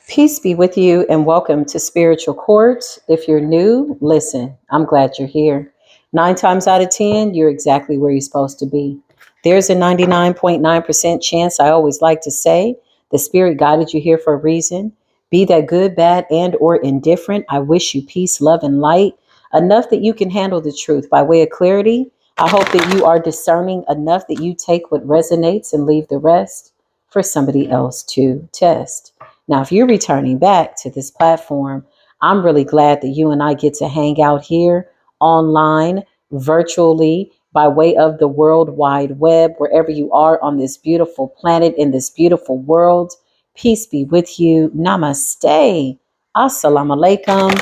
Peace be with you and welcome to Spiritual Court. If you're new, listen, I'm glad you're here. 9 times out of 10, you're exactly where you're supposed to be. There's a 99.9% chance, I always like to say, the Spirit guided you here for a reason. Be that good, bad, and or indifferent. I wish you peace, love, and light, enough that you can handle the truth by way of clarity. I hope that you are discerning enough that you take what resonates and leave the rest for somebody else to test. Now, if you're returning back to this platform, I'm really glad that you and I get to hang out here online, virtually, by way of the World Wide Web, wherever you are on this beautiful planet, in this beautiful world. Peace be with you. Namaste. Assalamu alaikum.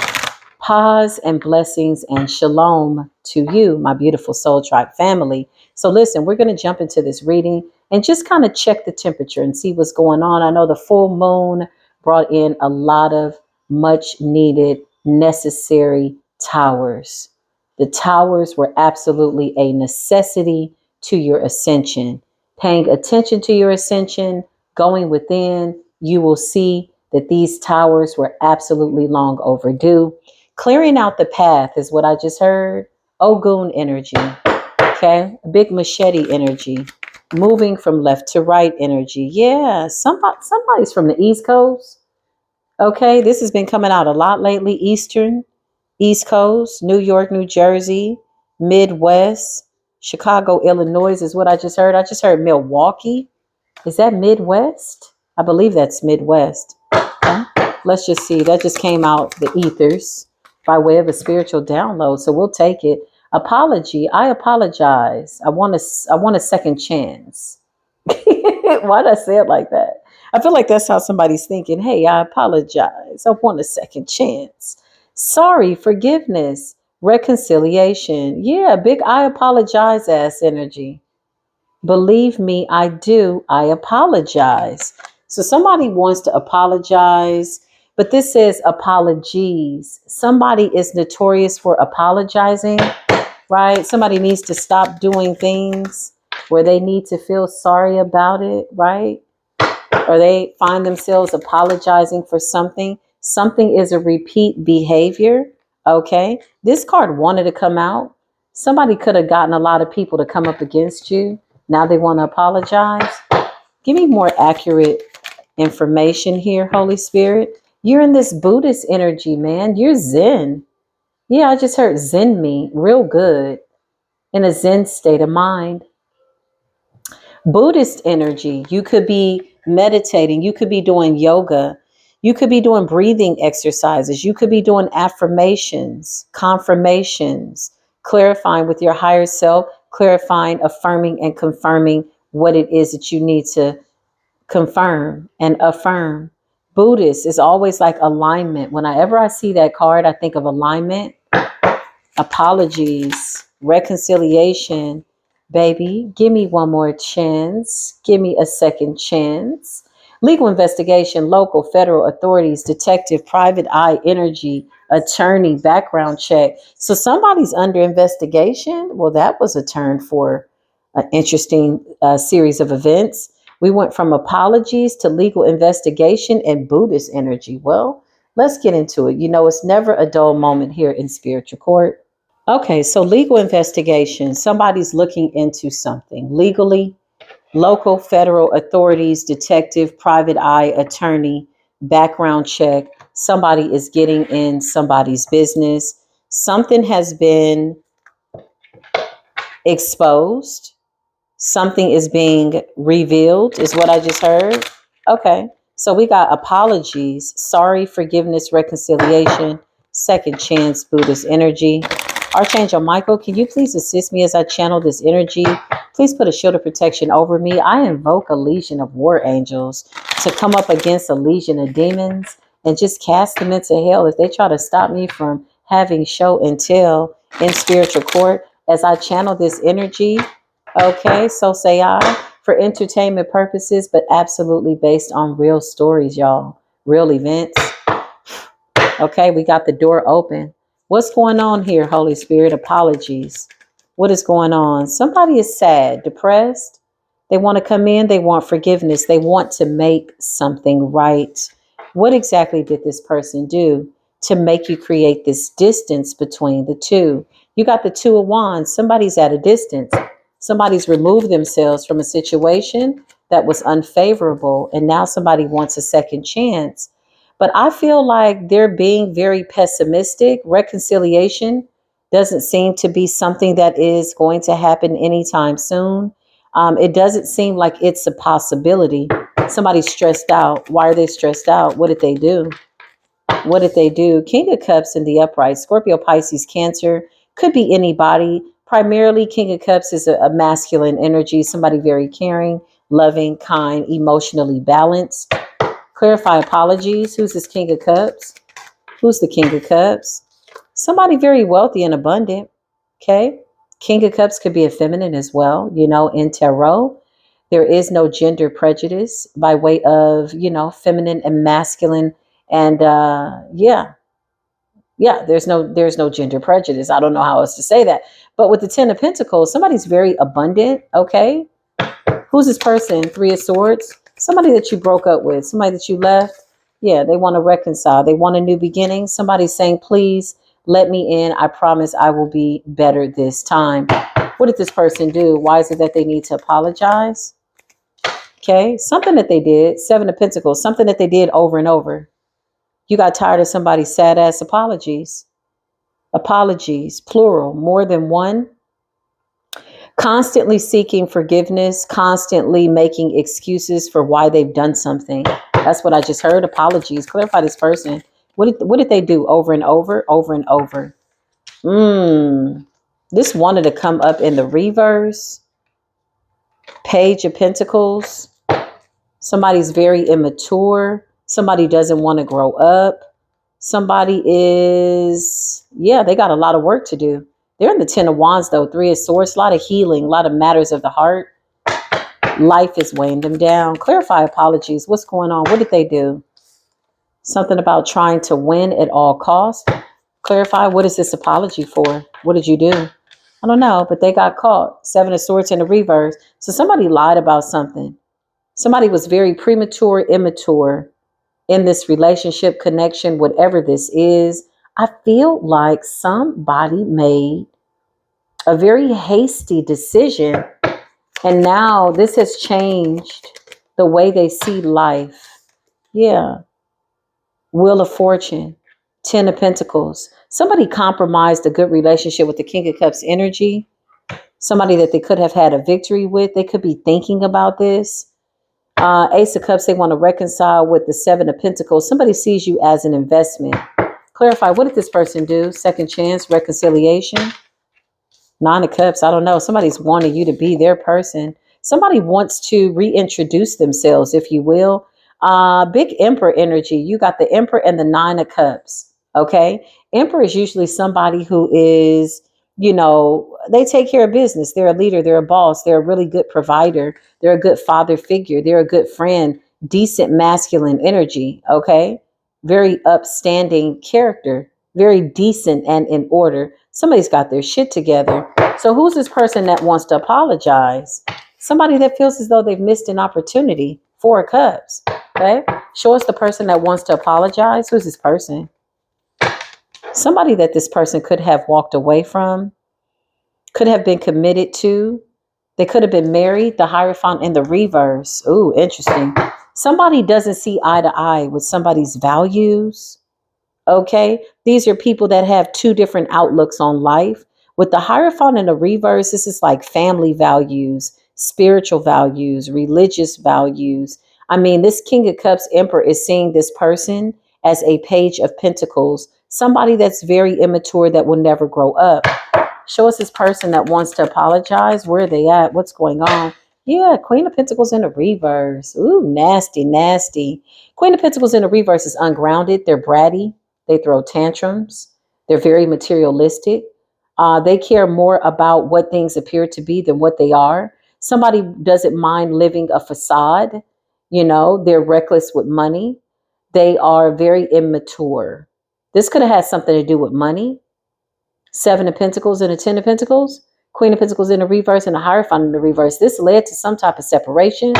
Pause and blessings and shalom to you, my beautiful Soul Tribe family. So listen, we're going to jump into this reading and just kind of check the temperature and see what's going on. I know the full moon brought in a lot of much needed, necessary towers. The towers were absolutely a necessity to your ascension. Paying attention to your ascension, going within, you will see that these towers were absolutely long overdue. Clearing out the path is what I just heard. Ogun energy. Okay. Big machete energy. Moving from left to right energy. Yeah. Somebody's from the East Coast. Okay. This has been coming out a lot lately. East Coast, New York, New Jersey, Midwest, Chicago, Illinois is what I just heard. I just heard Milwaukee. Is that Midwest? I believe that's Midwest. Okay. Let's just see. That just came out the ethers by way of a spiritual download. So we'll take it. Apology. I apologize. I want a second chance. Why did I say it like that? I feel like that's how somebody's thinking. Hey, I apologize. I want a second chance. Sorry, forgiveness, reconciliation. Yeah, big I apologize ass energy. Believe me, I do. I apologize. So somebody wants to apologize, but this says apologies. Somebody is notorious for apologizing, right? Somebody needs to stop doing things where they need to feel sorry about it, right? Or they find themselves apologizing for something. Something is a repeat behavior. Okay. This card wanted to come out. Somebody could have gotten a lot of people to come up against you. Now they want to apologize. Give me more accurate information here, Holy Spirit. You're in this Buddhist energy, man. You're Zen. Yeah, I just heard Zen me real good in a Zen state of mind. Buddhist energy. You could be meditating. You could be doing yoga. You could be doing breathing exercises. You could be doing affirmations, confirmations, clarifying with your higher self, clarifying, affirming, and confirming what it is that you need to confirm and affirm. Buddhist is always like alignment. Whenever I see that card, I think of alignment, apologies, reconciliation. Baby, give me one more chance. Give me a second chance. Legal investigation, local, federal authorities, detective, private eye, energy, attorney, background check. So somebody's under investigation. Well, that was a turn for an interesting series of events. We went from apologies to legal investigation and Buddhist energy. Well, let's get into it. You know, it's never a dull moment here in spiritual court. Okay, so legal investigation. Somebody's looking into something legally, local, federal authorities, detective, private eye, attorney, background check. Somebody is getting in somebody's business. Something has been exposed. Something is being revealed, is what I just heard. Okay, so we got apologies, sorry, forgiveness, reconciliation, second chance, Buddhist energy. Archangel Michael, can you please assist me as I channel this energy? Please put a shield of protection over me. I invoke a legion of war angels to come up against a legion of demons and just cast them into hell if they try to stop me from having show and tell in spiritual court as I channel this energy. Okay, so say I, for entertainment purposes, but absolutely based on real stories, y'all. Real events. Okay, we got the door open. What's going on here, Holy Spirit? Apologies. What is going on? Somebody is sad, depressed. They want to come in. They want forgiveness. They want to make something right. What exactly did this person do to make you create this distance between the two? You got the Two of Wands. Somebody's at a distance. Somebody's removed themselves from a situation that was unfavorable, and now somebody wants a second chance. But I feel like they're being very pessimistic. Reconciliation doesn't seem to be something that is going to happen anytime soon. It doesn't seem like it's a possibility. Somebody's stressed out. Why are they stressed out? What did they do? What did they do? King of Cups in the upright. Scorpio, Pisces, Cancer. Could be anybody. Primarily, King of Cups is a masculine energy. Somebody very caring, loving, kind, emotionally balanced. Clarify apologies. Who's this King of Cups? Who's the King of Cups? Somebody very wealthy and abundant. Okay. King of Cups could be a feminine as well. In tarot, there is no gender prejudice by way of, feminine and masculine. And yeah, there's no gender prejudice. I don't know how else to say that. But with the Ten of Pentacles, somebody's very abundant. Okay. Who's this person? Three of Swords. Somebody that you broke up with, somebody that you left. Yeah, they want to reconcile. They want a new beginning. Somebody's saying, please let me in. I promise I will be better this time. What did this person do? Why is it that they need to apologize? Okay, something that they did. Seven of Pentacles, something that they did over and over. You got tired of somebody's sad ass apologies. Apologies, plural, more than one. Constantly seeking forgiveness, constantly making excuses for why they've done something. That's what I just heard. Apologies. Clarify this person. What did they do over and over, over and over? This wanted to come up in the reverse. Page of Pentacles. Somebody's very immature. Somebody doesn't want to grow up. Somebody is, they got a lot of work to do. They're in the Ten of Wands, though. Three of Swords, a lot of healing, a lot of matters of the heart. Life is weighing them down. Clarify apologies. What's going on? What did they do? Something about trying to win at all costs. Clarify, what is this apology for? What did you do? I don't know, but they got caught. Seven of Swords in the reverse. So somebody lied about something. Somebody was very premature, immature in this relationship, connection, whatever this is. I feel like somebody made a very hasty decision, and now this has changed the way they see life. Yeah. Wheel of Fortune, Ten of Pentacles. Somebody compromised a good relationship with the King of Cups energy. Somebody that they could have had a victory with. They could be thinking about this. Ace of Cups, they want to reconcile with the Seven of Pentacles. Somebody sees you as an investment. Clarify, what did this person do? Second chance, reconciliation. Nine of Cups, I don't know. Somebody's wanting you to be their person. Somebody wants to reintroduce themselves, if you will. Big Emperor energy. You got the Emperor and the Nine of Cups. Okay. Emperor is usually somebody who is, they take care of business. They're a leader. They're a boss. They're a really good provider. They're a good father figure. They're a good friend. Decent masculine energy. Okay. Very upstanding character. Very decent and in order. Somebody's got their shit together. So who's this person that wants to apologize? Somebody that feels as though they've missed an opportunity. Four of Cups. Okay. Show us the person that wants to apologize. Who's this person? Somebody that this person could have walked away from, could have been committed to. They could have been married. The Hierophant in the reverse. Ooh, interesting. Somebody doesn't see eye to eye with somebody's values. Okay. These are people that have two different outlooks on life. With the Hierophant in the reverse, this is like family values, spiritual values, religious values. I mean, this King of Cups Emperor is seeing this person as a Page of Pentacles, somebody that's very immature that will never grow up. Show us this person that wants to apologize. Where are they at? What's going on? Yeah, Queen of Pentacles in the reverse. Ooh, nasty, nasty. Queen of Pentacles in the reverse is ungrounded. They're bratty. They throw tantrums. They're very materialistic. They care more about what things appear to be than what they are. Somebody doesn't mind living a facade. They're reckless with money. They are very immature. This could have had something to do with money. Seven of Pentacles and a Ten of Pentacles. Queen of Pentacles in the reverse and a Hierophant in the reverse. This led to some type of separation.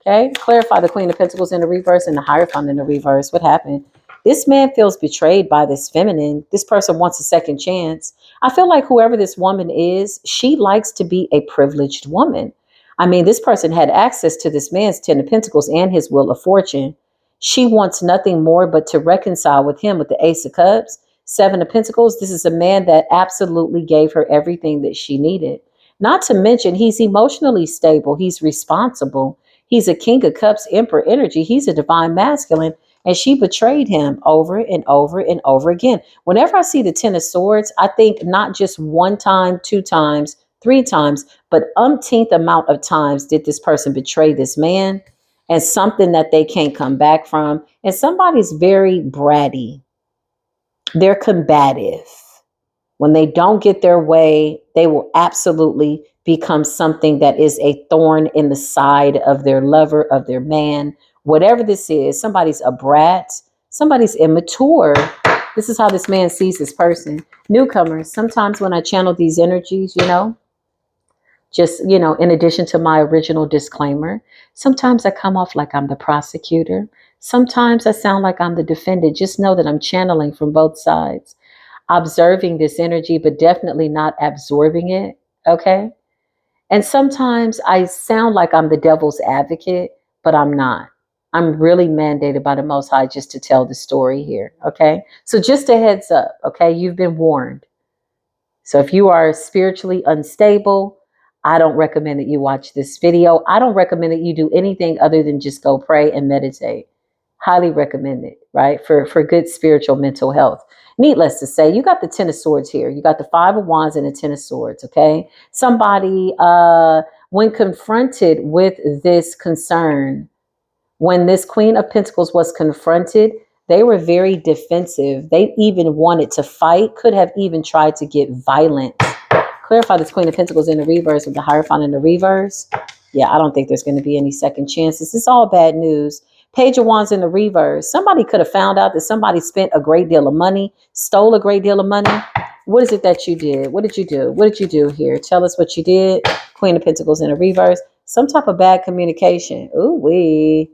Okay, clarify the Queen of Pentacles in the reverse and the Hierophant in the reverse. What happened? This man feels betrayed by this feminine. This person wants a second chance. I feel like whoever this woman is, she likes to be a privileged woman. I mean, this person had access to this man's Ten of Pentacles and his Wheel of Fortune. She wants nothing more but to reconcile with him with the Ace of Cups, Seven of Pentacles. This is a man that absolutely gave her everything that she needed. Not to mention, he's emotionally stable. He's responsible. He's a King of Cups, Emperor energy. He's a divine masculine. And she betrayed him over and over and over again. Whenever I see the Ten of Swords, I think not just one time, two times, three times, but umpteenth amount of times did this person betray this man, and something that they can't come back from. And somebody's very bratty. They're combative. When they don't get their way, they will absolutely become something that is a thorn in the side of their lover, of their man. Whatever this is, somebody's a brat, somebody's immature. This is how this man sees this person. Newcomers, sometimes when I channel these energies, just, in addition to my original disclaimer, sometimes I come off like I'm the prosecutor. Sometimes I sound like I'm the defendant. Just know that I'm channeling from both sides, observing this energy, but definitely not absorbing it. Okay. And sometimes I sound like I'm the devil's advocate, but I'm not. I'm really mandated by the Most High just to tell the story here. Okay. So just a heads up. Okay. You've been warned. So if you are spiritually unstable, I don't recommend that you watch this video. I don't recommend that you do anything other than just go pray and meditate. Highly recommend it, right? For good spiritual mental health. Needless to say, you got the Ten of Swords here. You got the Five of Wands and the Ten of Swords, okay? Somebody, when confronted with this concern, when this Queen of Pentacles was confronted, they were very defensive. They even wanted to fight, could have even tried to get violent. Clarify this Queen of Pentacles in the reverse with the Hierophant in the reverse. Yeah, I don't think there's going to be any second chances. It's all bad news. Page of Wands in the reverse. Somebody could have found out that somebody spent a great deal of money, stole a great deal of money. What is it that you did? What did you do? What did you do here? Tell us what you did. Queen of Pentacles in the reverse. Some type of bad communication. Ooh, wee.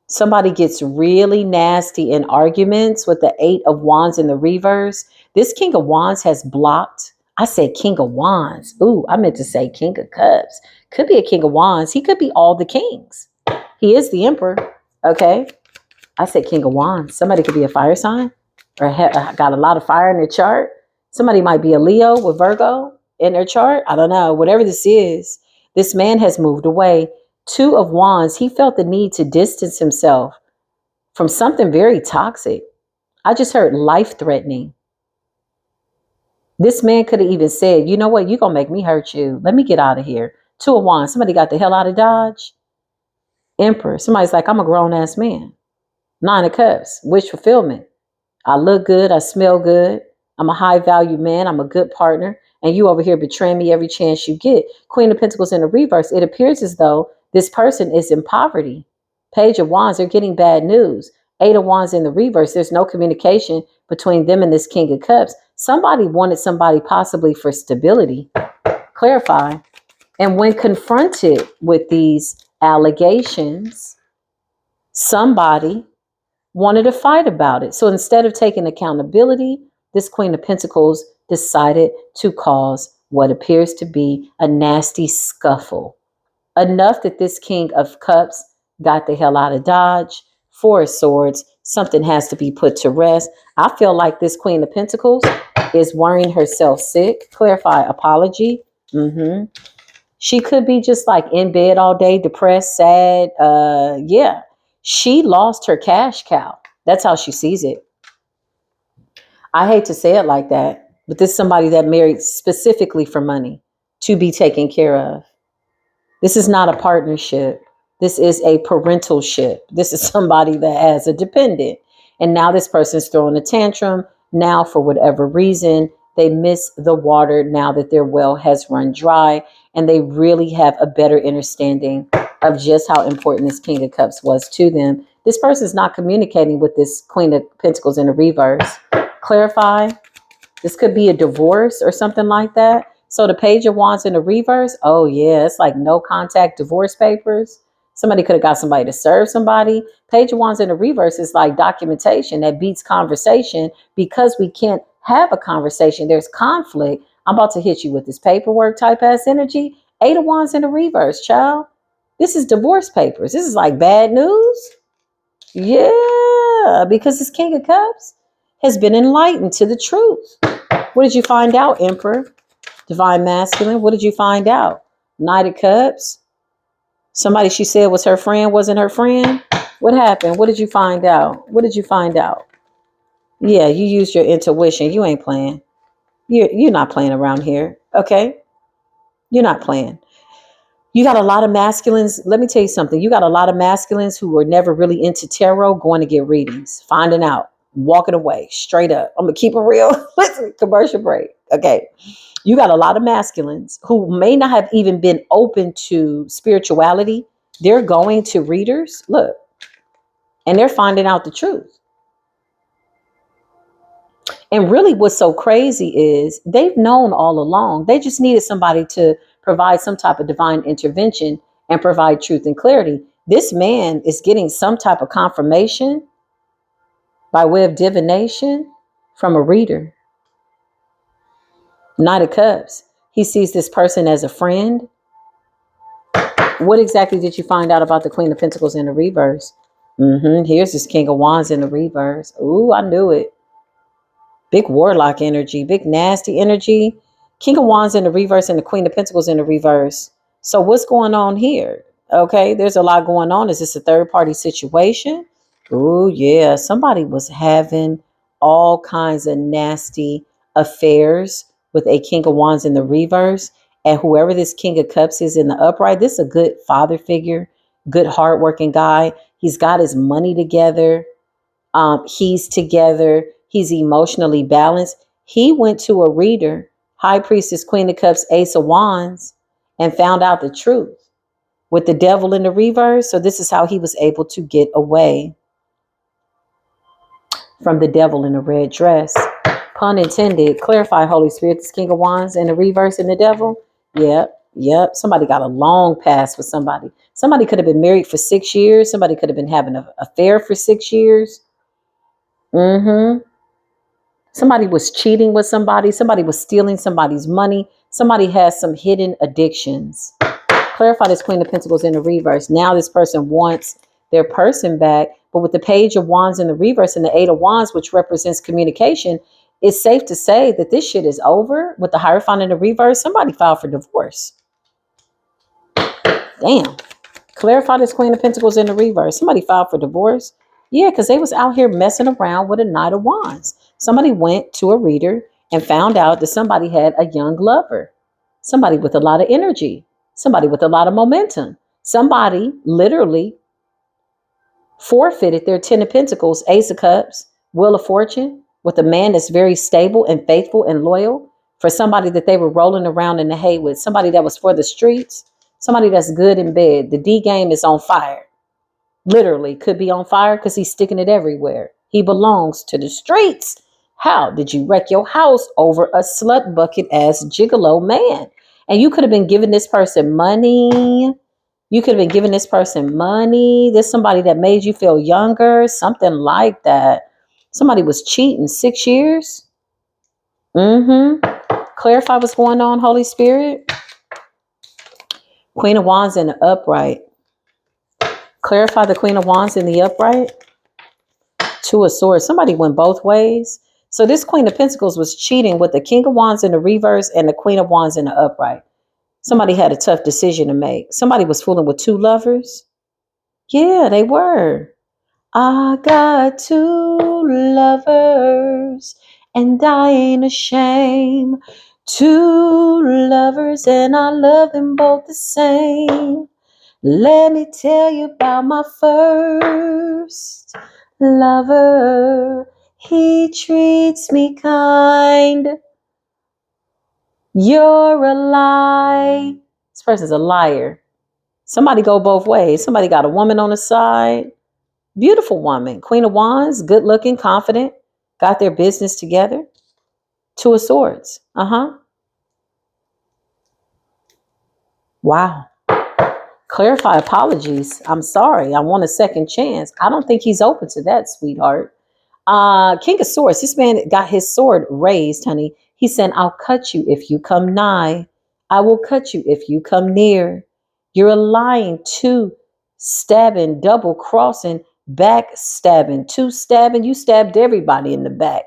Somebody gets really nasty in arguments with the Eight of Wands in the reverse. This King of Wands has blocked. I said King of Wands. Ooh, I meant to say King of Cups. Could be a King of Wands. He could be all the kings. He is the Emperor. Okay. I said King of Wands. Somebody could be a fire sign or got a lot of fire in their chart. Somebody might be a Leo with Virgo in their chart. I don't know. Whatever this is, this man has moved away. Two of Wands, he felt the need to distance himself from something very toxic. I just heard life-threatening. This man could have even said, you know what, you're going to make me hurt you. Let me get out of here. Two of Wands, somebody got the hell out of Dodge. Emperor, somebody's like, I'm a grown-ass man. Nine of Cups, wish fulfillment. I look good, I smell good. I'm a high-value man, I'm a good partner. And you over here betraying me every chance you get. Queen of Pentacles in the reverse, it appears as though this person is in poverty. Page of Wands, they're getting bad news. Eight of Wands in the reverse, there's no communication between them and this King of Cups. Somebody wanted somebody possibly for stability. Clarify. And when confronted with these allegations, somebody wanted to fight about it. So instead of taking accountability, this Queen of Pentacles decided to cause what appears to be a nasty scuffle. Enough that this King of Cups got the hell out of Dodge. Four of Swords, something has to be put to rest. I feel like this Queen of Pentacles is worrying herself sick. Clarify, apology. She could be just like in bed all day, depressed, sad. Yeah, she lost her cash cow. That's how she sees it. I hate to say it like that, but this is somebody that married specifically for money to be taken care of. This is not a partnership. This is a parentalship. This is somebody that has a dependent. And now this person's throwing a tantrum. Now, for whatever reason, they miss the water now that their well has run dry. And they really have a better understanding of just how important this King of Cups was to them. This person's not communicating with this Queen of Pentacles in the reverse. Clarify. This could be a divorce or something like that. So the Page of Wands in the reverse, oh yeah, it's like no contact divorce papers. Somebody could have got somebody to serve somebody. Page of Wands in the reverse is like documentation that beats conversation because we can't have a conversation. There's conflict. I'm about to hit you with this paperwork type ass energy. Eight of Wands in the reverse, child. This is divorce papers. This is like bad news. Yeah, because this King of Cups has been enlightened to the truth. What did you find out, Emperor? Divine Masculine, what did you find out? Knight of Cups. Somebody she said was her friend wasn't her friend. What happened? What did you find out? What did you find out? Yeah, you used your intuition. You ain't playing. You're not playing around here. Okay? You're not playing. You got a lot of masculines. Let me tell you something. You got a lot of masculines who were never really into tarot going to get readings, finding out, walking away, straight up. I'm going to keep it real. Listen, commercial break. Okay. You got a lot of masculines who may not have even been open to spirituality. They're going to readers, look, and they're finding out the truth. And really what's so crazy is they've known all along. They just needed somebody to provide some type of divine intervention and provide truth and clarity. This man is getting some type of confirmation by way of divination from a reader. Knight of Cups. He sees this person as a friend. What exactly did you find out about the Queen of Pentacles in the reverse? Here's this King of Wands in the reverse. Ooh, I knew it. Big warlock energy, big nasty energy. King of Wands in the reverse and the Queen of Pentacles in the reverse. So what's going on here? Okay, there's a lot going on. Is this a third party situation? Oh, yeah. Somebody was having all kinds of nasty affairs with a King of Wands in the reverse. And whoever this King of Cups is in the upright, this is a good father figure, good hardworking guy. He's got his money together. He's together. He's emotionally balanced. He went to a reader, High Priestess, Queen of Cups, Ace of Wands, and found out the truth with the devil in the reverse. So this is how he was able to get away from the devil in the red dress. Pun intended. Clarify, Holy Spirit, this King of Wands in the reverse and the devil. Yep. Somebody got a long past with somebody. Somebody could have been married for 6 years. Somebody could have been having an affair for 6 years. Somebody was cheating with somebody. Somebody was stealing somebody's money. Somebody has some hidden addictions. Clarify this Queen of Pentacles in the reverse. Now this person wants their person back. But with the Page of Wands in the reverse and the Eight of Wands, which represents communication, it's safe to say that this shit is over. With the Hierophant in the reverse, somebody filed for divorce. Damn. Clarify this Queen of Pentacles in the reverse. Somebody filed for divorce. Yeah, because they was out here messing around with a Knight of Wands. Somebody went to a reader and found out that somebody had a young lover. Somebody with a lot of energy. Somebody with a lot of momentum. Somebody literally forfeited their 10 of Pentacles, Ace of Cups, Wheel of Fortune, with a man that's very stable and faithful and loyal for somebody that they were rolling around in the hay with. Somebody that was for the streets. Somebody that's good in bed. The D game is on fire. Literally could be on fire because he's sticking it everywhere. He belongs to the streets. How did you wreck your house over a slut bucket ass gigolo man? And you could have been giving this person money. You could have been giving this person money. There's somebody that made you feel younger. Something like that. Somebody was cheating 6 years. Clarify what's going on, Holy Spirit. Queen of Wands in the upright. Clarify the Queen of Wands in the upright. Two of Swords. Somebody went both ways. So this Queen of Pentacles was cheating with the King of Wands in the reverse and the Queen of Wands in the upright. Somebody had a tough decision to make. Somebody was fooling with two lovers. Yeah, they were. I got two lovers and I ain't ashamed. Two lovers and I love them both the same. Let me tell you about my first lover. He treats me kind. You're a lie. This person's a liar. Somebody go both ways. Somebody got a woman on the side. Beautiful woman. Queen of Wands, good looking, confident. Got their business together. Two of Swords. Wow. Clarify apologies. I'm sorry. I want a second chance. I don't think he's open to that, sweetheart. King of Swords. This man got his sword raised, honey. He said, I'll cut you if you come nigh. I will cut you if you come near. You're a lying, two stabbing, double crossing, backstabbing, two stabbing. You stabbed everybody in the back.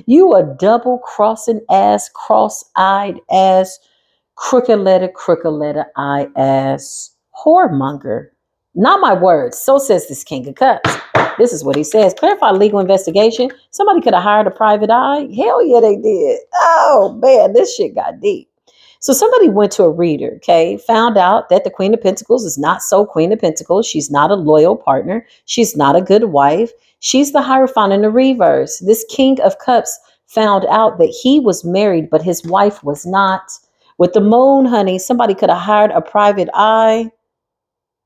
You a double crossing ass, cross-eyed ass, crooked letter I ass, whoremonger. Not my words. So says this King of Cups. This is what he says. Clarify legal investigation. Somebody could have hired a private eye. Hell yeah, they did. Oh man, this shit got deep. So somebody went to a reader, okay, found out that the Queen of Pentacles is not so Queen of Pentacles. She's not a loyal partner. She's not a good wife. She's the Hierophant in the reverse. This King of Cups found out that he was married, but his wife was not. With the moon, honey, somebody could have hired a private eye,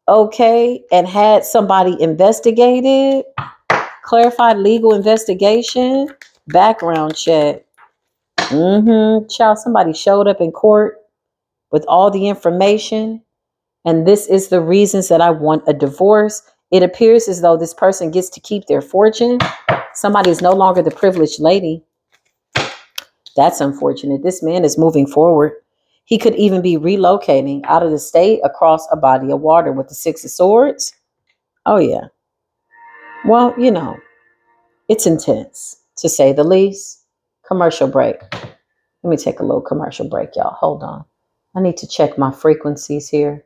okay, and had somebody investigated, clarified legal investigation, background check. Child, somebody showed up in court with all the information, and this is the reasons that I want a divorce. It appears as though this person gets to keep their fortune. Somebody is no longer the privileged lady. That's unfortunate. This man is moving forward. He could even be relocating out of the state across a body of water with the Six of Swords. Oh, yeah. Well, it's intense, to say the least. Commercial break. Let me take a little commercial break, y'all. Hold on. I need to check my frequencies here.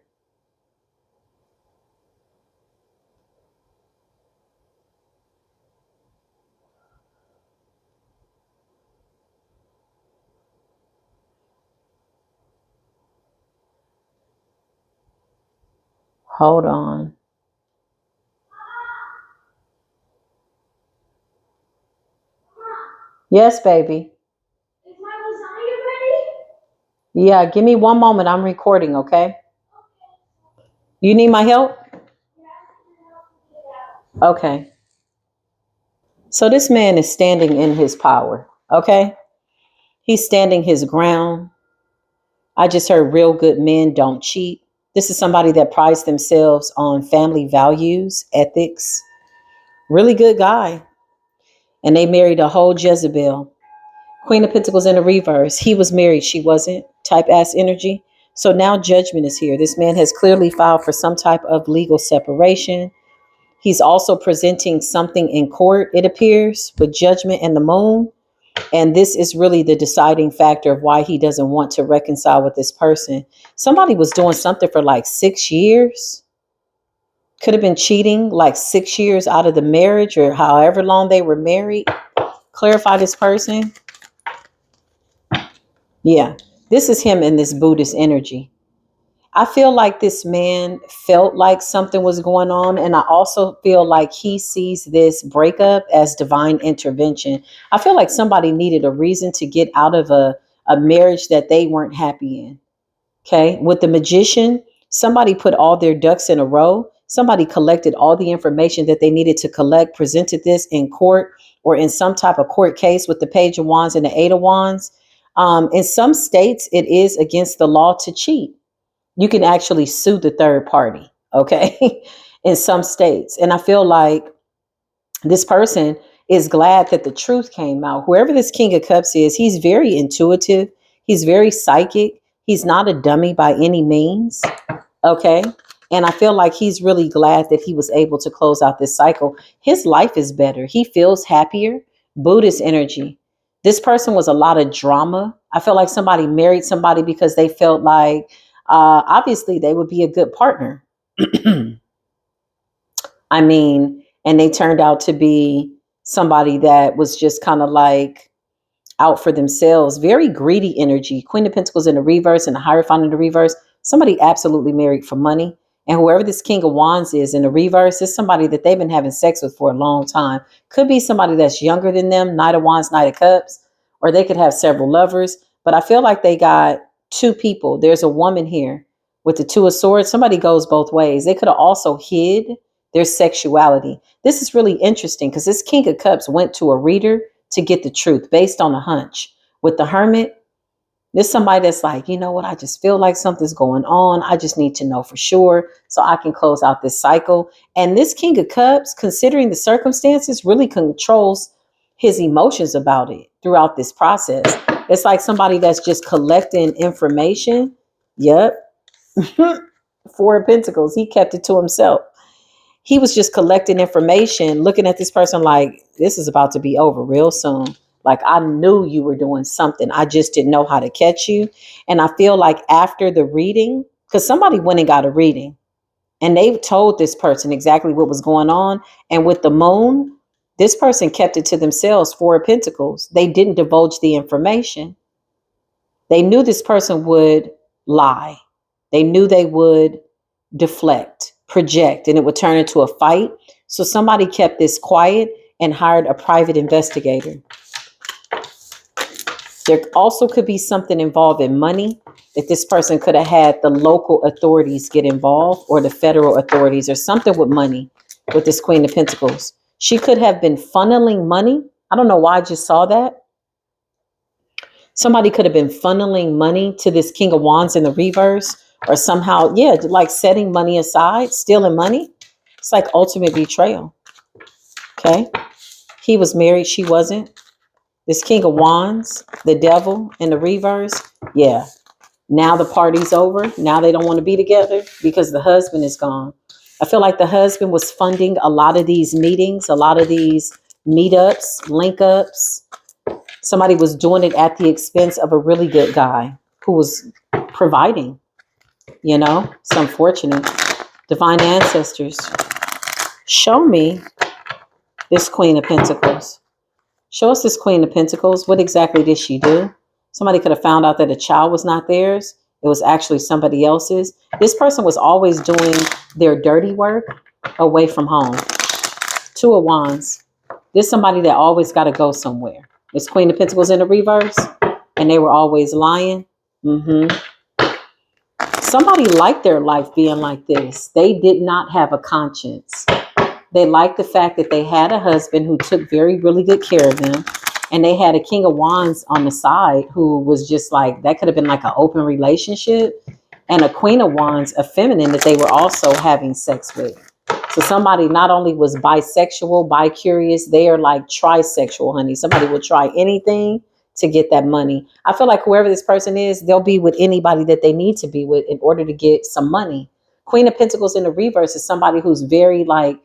Hold on. Yes, baby. Is my lasagna ready? Yeah, give me one moment. I'm recording, okay? You need my help? Okay. So this man is standing in his power, okay? He's standing his ground. I just heard real good men don't cheat. This is somebody that prides themselves on family values, ethics. Really good guy. And they married a whole Jezebel. Queen of Pentacles in the reverse. He was married, she wasn't. Type ass energy. So now judgment is here. This man has clearly filed for some type of legal separation. He's also presenting something in court, it appears, with judgment and the moon. And this is really the deciding factor of why he doesn't want to reconcile with this person. Somebody was doing something for like 6 years. Could have been cheating like 6 years out of the marriage or however long they were married. Clarify this person. Yeah, this is him in this Buddhist energy. I feel like this man felt like something was going on. And I also feel like he sees this breakup as divine intervention. I feel like somebody needed a reason to get out of a marriage that they weren't happy in. Okay. With the Magician, somebody put all their ducks in a row. Somebody collected all the information that they needed to collect, presented this in court or in some type of court case with the Page of Wands and the Eight of Wands. In some states, it is against the law to cheat. You can actually sue the third party, okay, in some states. And I feel like this person is glad that the truth came out. Whoever this King of Cups is, he's very intuitive. He's very psychic. He's not a dummy by any means, okay? And I feel like he's really glad that he was able to close out this cycle. His life is better. He feels happier. Buddhist energy. This person was a lot of drama. I feel like somebody married somebody because they felt like obviously they would be a good partner. I mean, and they turned out to be somebody that was just kind of like out for themselves. Very greedy energy. Queen of Pentacles in the reverse and the Hierophant in the reverse. Somebody absolutely married for money. And whoever this King of Wands is in the reverse is somebody that they've been having sex with for a long time. Could be somebody that's younger than them, Knight of Wands, Knight of Cups, or they could have several lovers. But I feel like they got two people. There's a woman here with the Two of Swords. Somebody goes both ways. They could have also hid their sexuality. This is really interesting because this King of Cups went to a reader to get the truth based on a hunch. With the Hermit, There's somebody that's like, you know what, I just feel like something's going on. I just need to know for sure so I can close out this cycle. And this King of Cups, considering the circumstances, really controls his emotions about it throughout this process. It's like somebody that's just collecting information. Yep. Four of Pentacles. He kept it to himself. He was just collecting information, looking at this person like, this is about to be over real soon. Like, I knew you were doing something. I just didn't know how to catch you. And I feel like after the reading, because somebody went and got a reading and they told this person exactly what was going on. And with the moon, this person kept it to themselves, Four of Pentacles. They didn't divulge the information. They knew this person would lie. They knew they would deflect, project, and it would turn into a fight. So somebody kept this quiet and hired a private investigator. There also could be something involved in money, that this person could have had the local authorities get involved or the federal authorities or something with money with this Queen of Pentacles. She could have been funneling money. I don't know why I just saw that. Somebody could have been funneling money to this King of Wands in the reverse, or somehow, yeah, like setting money aside, stealing money. It's like ultimate betrayal. Okay. He was married. She wasn't. This King of Wands, the devil in the reverse. Yeah. Now the party's over. Now they don't want to be together because the husband is gone. I feel like the husband was funding a lot of these meetings, a lot of these meetups, link ups. Somebody was doing it at the expense of a really good guy who was providing. You know, it's unfortunate. Divine ancestors, show me this Queen of Pentacles. Show us this Queen of Pentacles. What exactly did she do? Somebody could have found out that a child was not theirs. It was actually somebody else's. This person was always doing their dirty work away from home. Two of Wands. There's somebody that always got to go somewhere. This Queen of Pentacles in the reverse, and they were always lying. Somebody liked their life being like this. They did not have a conscience. They liked the fact that they had a husband who took really good care of them. And they had a King of Wands on the side who was just like, that could have been like an open relationship. And a Queen of Wands, a feminine that they were also having sex with. So somebody not only was bisexual, bi-curious, they are like trisexual, honey. Somebody will try anything to get that money. I feel like whoever this person is, they'll be with anybody that they need to be with in order to get some money. Queen of Pentacles in the reverse is somebody who's very like,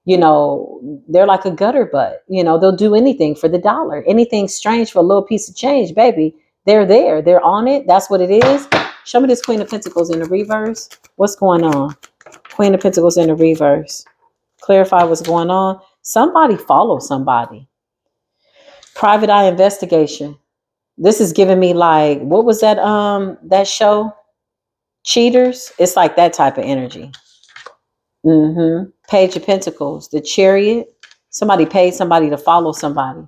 you know, they're like a gutter butt. You know, they'll do anything for the dollar. Anything strange for a little piece of change, baby. They're there. They're on it. That's what it is. Show me this Queen of Pentacles in the reverse. What's going on? Queen of Pentacles in the reverse. Clarify what's going on. Somebody follow somebody. Private eye investigation. This is giving me like, what was that show? Cheaters. It's like that type of energy. Page of Pentacles, the Chariot. Somebody paid somebody to follow somebody.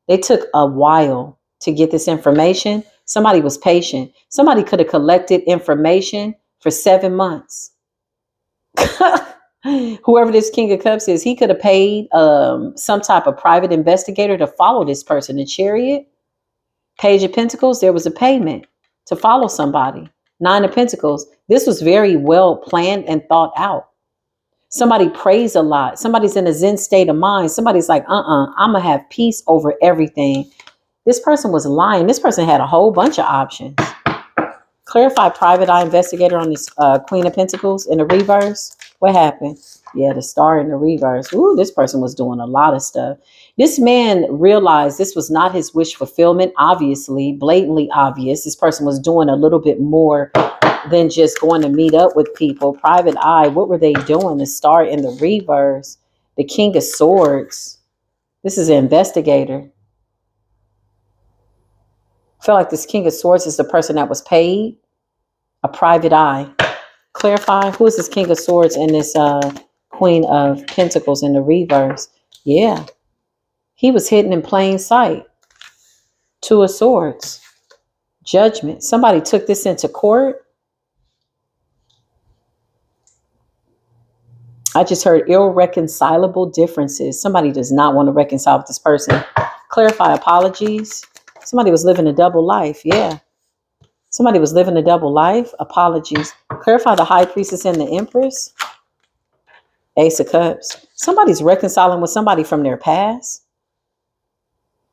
They took a while to get this information. Somebody was patient. Somebody could have collected information for 7 months. Whoever this King of Cups is, he could have paid some type of private investigator to follow this person. The Chariot, Page of Pentacles, there was a payment to follow somebody. Nine of Pentacles, this was very well planned and thought out. Somebody prays a lot. Somebody's in a Zen state of mind. Somebody's like, I'm going to have peace over everything. This person was lying. This person had a whole bunch of options. Clarify private eye investigator on this Queen of Pentacles in the reverse. What happened? Yeah, the star in the reverse. Ooh, this person was doing a lot of stuff. This man realized this was not his wish fulfillment. Obviously, blatantly obvious. This person was doing a little bit more than just going to meet up with people. Private eye, what were they doing? The star in the reverse, the King of Swords. This is an investigator. I feel like this King of Swords is the person that was paid. A private eye. Clarify, who is this King of Swords and this Queen of Pentacles in the reverse? Yeah, he was hidden in plain sight. Two of Swords. Judgment. Somebody took this into court. I just heard irreconcilable differences. Somebody does not want to reconcile with this person. Clarify, apologies. Somebody was living a double life. Yeah. Somebody was living a double life. Apologies. Clarify the high priestess and the empress. Ace of Cups. Somebody's reconciling with somebody from their past.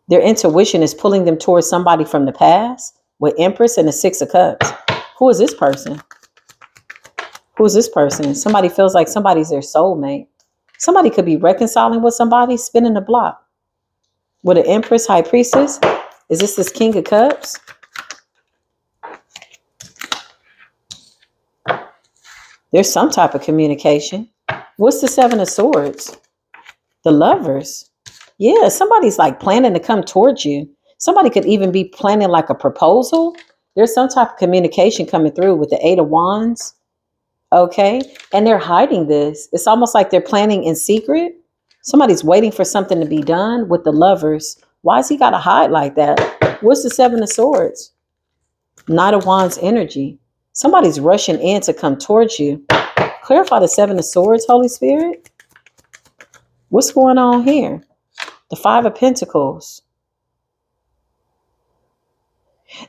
Their intuition is pulling them towards somebody from the past with Empress and the Six of Cups. Who is this person? Who is this person? Somebody feels like somebody's their soulmate. Somebody could be reconciling with somebody, spinning the block. With an Empress, High Priestess. Is this King of Cups? There's some type of communication. What's the Seven of Swords? The Lovers. Yeah, somebody's like planning to come towards you. Somebody could even be planning like a proposal. There's some type of communication coming through with the Eight of Wands. Okay. And they're hiding this. It's almost like they're planning in secret. Somebody's waiting for something to be done with the Lovers. Why has he got to hide like that? What's the Seven of Swords? Knight of Wands energy. Somebody's rushing in to come towards you. Clarify the Seven of Swords, Holy Spirit. What's going on here? The Five of Pentacles.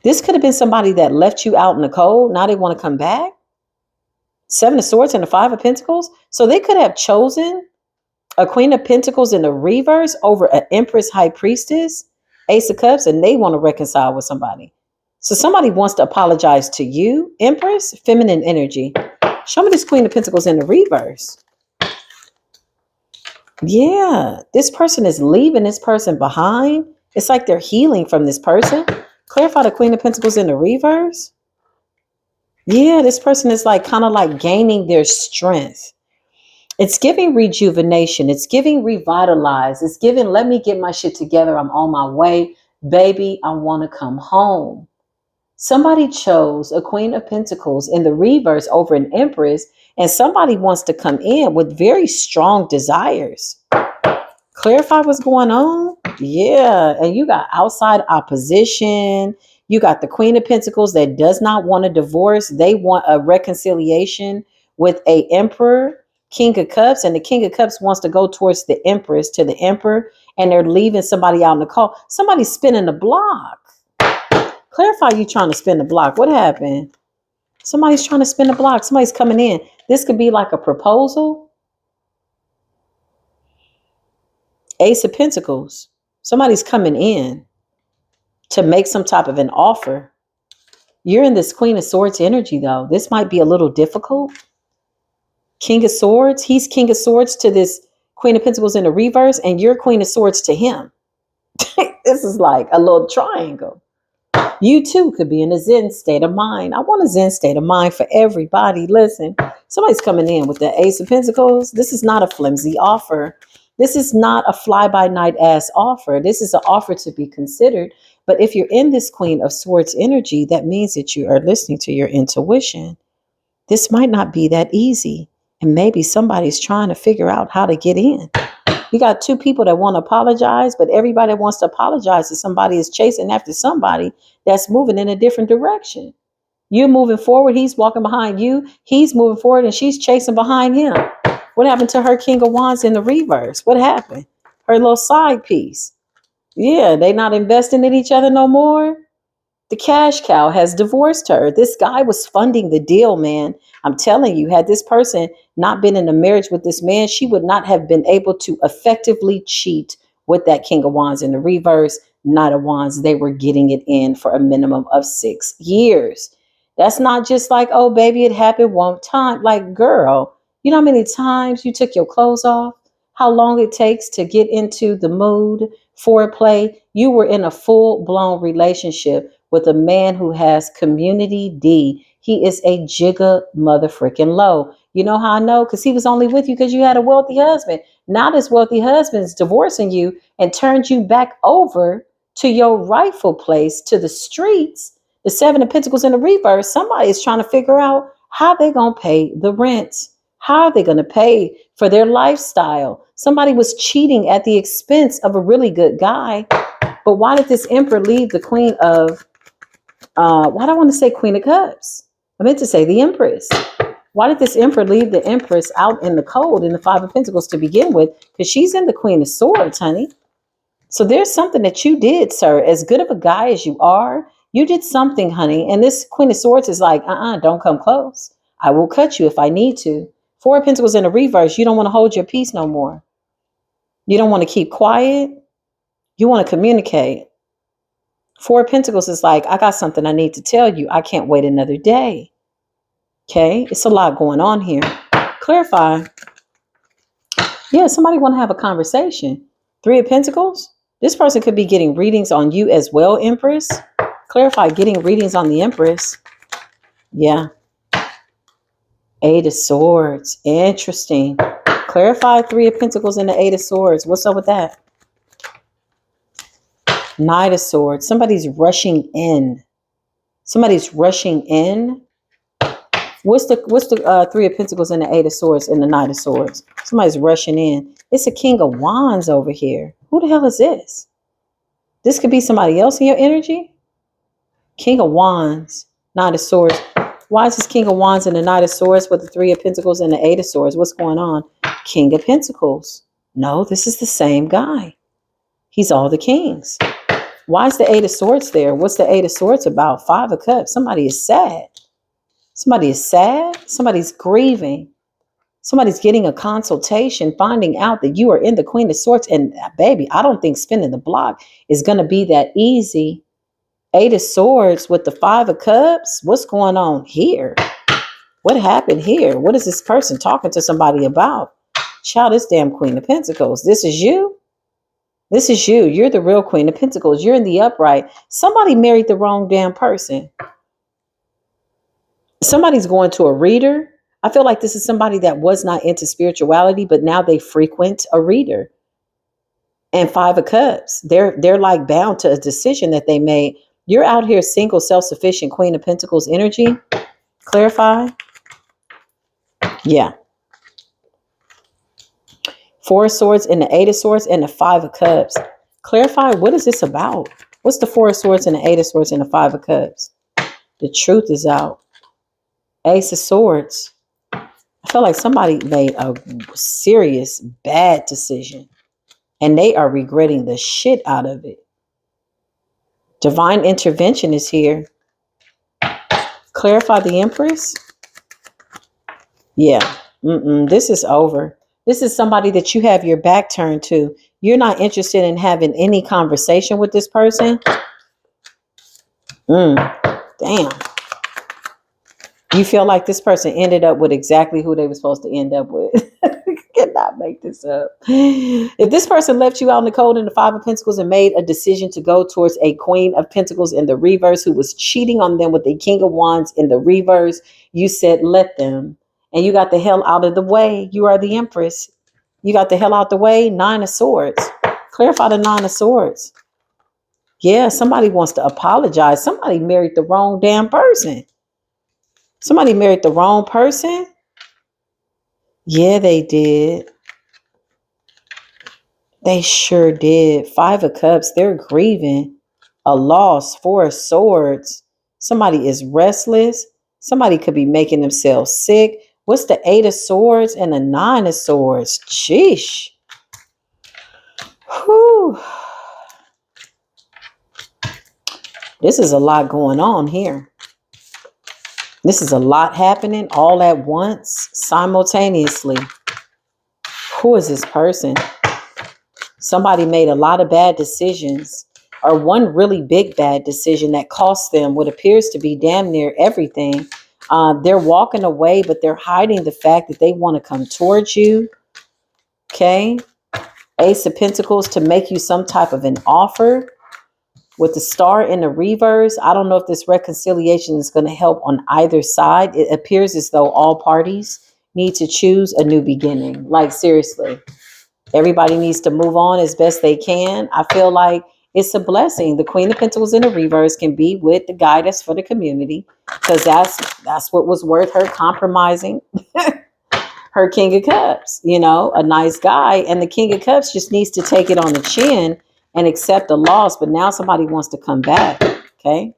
This could have been somebody that left you out in the cold. Now they want to come back. Seven of Swords and the Five of Pentacles. So they could have chosen a Queen of Pentacles in the reverse over an Empress, High Priestess, Ace of Cups, and they want to reconcile with somebody. So somebody wants to apologize to you, Empress, feminine energy. Show me this Queen of Pentacles in the reverse. Yeah, this person is leaving this person behind. It's like they're healing from this person. Clarify the Queen of Pentacles in the reverse. Yeah, this person is like kind of like gaining their strength. It's giving rejuvenation. It's giving revitalize. It's giving, let me get my shit together. I'm on my way. Baby, I want to come home. Somebody chose a Queen of Pentacles in the reverse over an Empress, and somebody wants to come in with very strong desires. Clarify what's going on. Yeah, and you got outside opposition. You got the Queen of Pentacles that does not want a divorce. They want a reconciliation with a Emperor, King of Cups, and the King of Cups wants to go towards the Empress, to the Emperor, and they're leaving somebody out in the cold. Somebody's spinning the block. Clarify you trying to spin the block. What happened? Somebody's trying to spin the block. Somebody's coming in. This could be like a proposal. Ace of Pentacles. Somebody's coming in to make some type of an offer. You're in this Queen of Swords energy, though. This might be a little difficult. King of Swords. He's King of Swords to this Queen of Pentacles in the reverse, and you're Queen of Swords to him. This is like a little triangle. You too could be in a Zen state of mind. I want a Zen state of mind for everybody. Listen, somebody's coming in with the Ace of Pentacles. This is not a flimsy offer. This is not a fly-by-night ass offer. This is an offer to be considered. But if you're in this Queen of Swords energy, that means that you are listening to your intuition. This might not be that easy. And maybe somebody's trying to figure out how to get in. You got two people that want to apologize, but everybody that wants to apologize to somebody is chasing after somebody that's moving in a different direction. You're moving forward. He's walking behind you. He's moving forward and she's chasing behind him. What happened to her King of Wands in the reverse? What happened? Her little side piece. Yeah, they not investing in each other no more. The cash cow has divorced her. This guy was funding the deal, man. I'm telling you, had this person not been in a marriage with this man, she would not have been able to effectively cheat with that King of Wands in the reverse, Knight of Wands. They were getting it in for a minimum of 6 years. That's not just like, oh, baby, it happened one time. Like, girl, you know how many times you took your clothes off? How long it takes to get into the mood, foreplay? You were in a full-blown relationship with a man who has community D. He is a jigga motherfucking low. You know how I know? Because he was only with you because you had a wealthy husband. Now this wealthy husband is divorcing you and turned you back over to your rightful place, to the streets. The Seven of Pentacles in the reverse. Somebody is trying to figure out how they're going to pay the rent. How are they going to pay for their lifestyle? Somebody was cheating at the expense of a really good guy. But why did this Emperor leave the Queen of why do I want to say Queen of Cups? I meant to say the Empress. Why did this Emperor leave the Empress out in the cold in the Five of Pentacles to begin with? Because she's in the Queen of Swords, honey. So there's something that you did, sir. As good of a guy as you are, You did something, honey. And this Queen of Swords is like, don't come close. I will cut you if I need to. Four of Pentacles in the reverse. You don't want to hold your peace no more. You don't want to keep quiet. You want to communicate. Four of Pentacles is like, I got something I need to tell you. I can't wait another day. Okay, it's a lot going on here. Clarify. Yeah, somebody want to have a conversation. Three of Pentacles. This person could be getting readings on you as well, Empress. Clarify, getting readings on the Empress. Yeah. Eight of Swords. Interesting. Clarify Three of Pentacles and the Eight of Swords. What's up with that? Knight of Swords. Somebody's rushing in. Somebody's rushing in. What's the Three of Pentacles and the Eight of Swords and the Knight of Swords? Somebody's rushing in. It's a King of Wands over here. Who the hell is this? This could be somebody else in your energy. King of Wands, Knight of Swords. Why is this King of Wands and the Knight of Swords with the Three of Pentacles and the Eight of Swords? What's going on? King of Pentacles. No, this is the same guy. He's all the kings. Why is the Eight of Swords there? What's the Eight of Swords about? Five of Cups. Somebody is sad. Somebody is sad. Somebody's grieving. Somebody's getting a consultation, finding out that you are in the Queen of Swords. And baby, I don't think spinning the block is going to be that easy. Eight of Swords with the Five of Cups. What's going on here? What happened here? What is this person talking to somebody about? Child, this damn Queen of Pentacles. This is you? This is you. You're the real Queen of Pentacles. You're in the upright. Somebody married the wrong damn person. Somebody's going to a reader. I feel like this is somebody that was not into spirituality, but now they frequent a reader. And Five of Cups. They're like bound to a decision that they made. You're out here single, self-sufficient, Queen of Pentacles energy. Clarify. Yeah. Four of Swords and the Eight of Swords and the Five of Cups. Clarify, what is this about? What's the Four of Swords and the Eight of Swords and the Five of Cups? The truth is out. Ace of Swords. I feel like somebody made a serious bad decision and they are regretting the shit out of it. Divine intervention is here. Clarify the Empress. Yeah. This is over. This is somebody that you have your back turned to. You're not interested in having any conversation with this person. Damn. You feel like this person ended up with exactly who they were supposed to end up with. Cannot make this up. If this person left you out in the cold in the Five of Pentacles and made a decision to go towards a Queen of Pentacles in the reverse who was cheating on them with a King of Wands in the reverse, you said, let them. And you got the hell out of the way. You are the Empress. You got the hell out the way. Nine of Swords. Clarify the Nine of Swords. Yeah, somebody wants to apologize. Somebody married the wrong damn person. Somebody married the wrong person? Yeah, they did. They sure did. Five of Cups, they're grieving a loss. Four of Swords. Somebody is restless. Somebody could be making themselves sick. What's the Eight of Swords and the Nine of Swords? Sheesh. Whew. This is a lot going on here. This is a lot happening all at once, simultaneously. Who is this person? Somebody made a lot of bad decisions, or one really big bad decision that cost them what appears to be damn near everything. They're walking away, but they're hiding the fact that they want to come towards you. Okay. Ace of Pentacles to make you some type of an offer. With the Star in the reverse, I don't know if this reconciliation is going to help on either side. It appears as though all parties need to choose a new beginning. Like, seriously, everybody needs to move on as best they can. I feel like it's a blessing. The Queen of Pentacles in the reverse can be with the guidance for the community, because that's what was worth her compromising her King of Cups. You know, a nice guy. And the King of Cups just needs to take it on the chin and accept the loss, but now somebody wants to come back. Okay.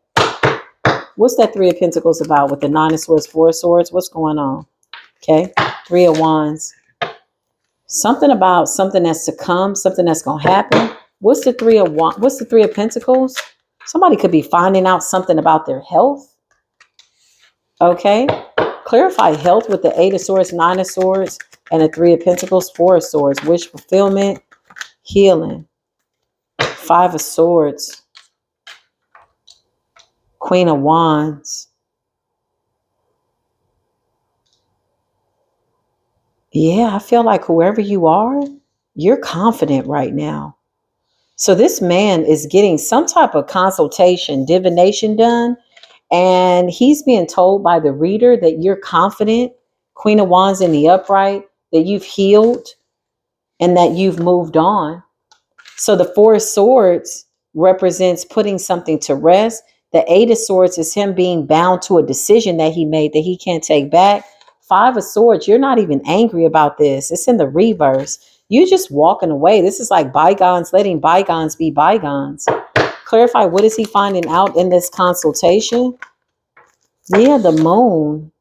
What's that Three of Pentacles about with the Nine of Swords, Four of Swords? What's going on? Okay. Three of Wands. Something about something that's to come, something that's going to happen. What's the Three of Pentacles? Somebody could be finding out something about their health. Okay. Clarify health with the 8 of Swords, 9 of Swords, and the 3 of Pentacles, 4 of Swords. Wish fulfillment, healing. 5 of Swords. Queen of Wands. Yeah, I feel like whoever you are, you're confident right now. So this man is getting some type of consultation, divination done, and he's being told by the reader that you're confident, Queen of Wands in the upright, that you've healed and that you've moved on. So the 4 of Swords represents putting something to rest. The 8 of Swords is him being bound to a decision that he made that he can't take back. 5 of Swords, you're not even angry about this. It's in the reverse. You're just walking away. This is like bygones, letting bygones be bygones. Clarify, what is he finding out in this consultation? Yeah, the moon.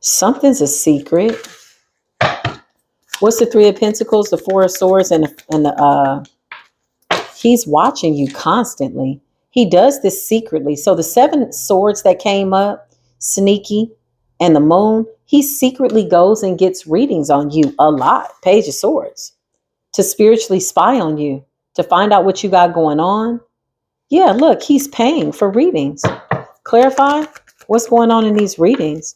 Something's a secret. What's the 3 of Pentacles, the 4 of Swords, and the he's watching you constantly. He does this secretly. So the 7 swords that came up, sneaky, and the moon, he secretly goes and gets readings on you a lot. Page of Swords. To spiritually spy on you, to find out what you got going on. Yeah, look, he's paying for readings. Clarify what's going on in these readings.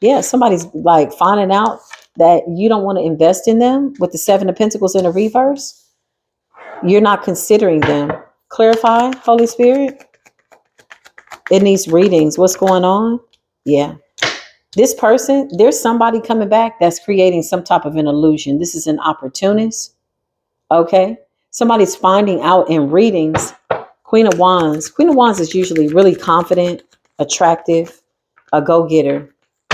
Yeah, somebody's like finding out that you don't want to invest in them with the 7 of Pentacles in a reverse. You're not considering them. Clarify, Holy Spirit, in these readings, what's going on? Yeah. This person, there's somebody coming back that's creating some type of an illusion. This is an opportunist. Okay. Somebody's finding out in readings. Queen of Wands. Queen of Wands is usually really confident, attractive, a go-getter.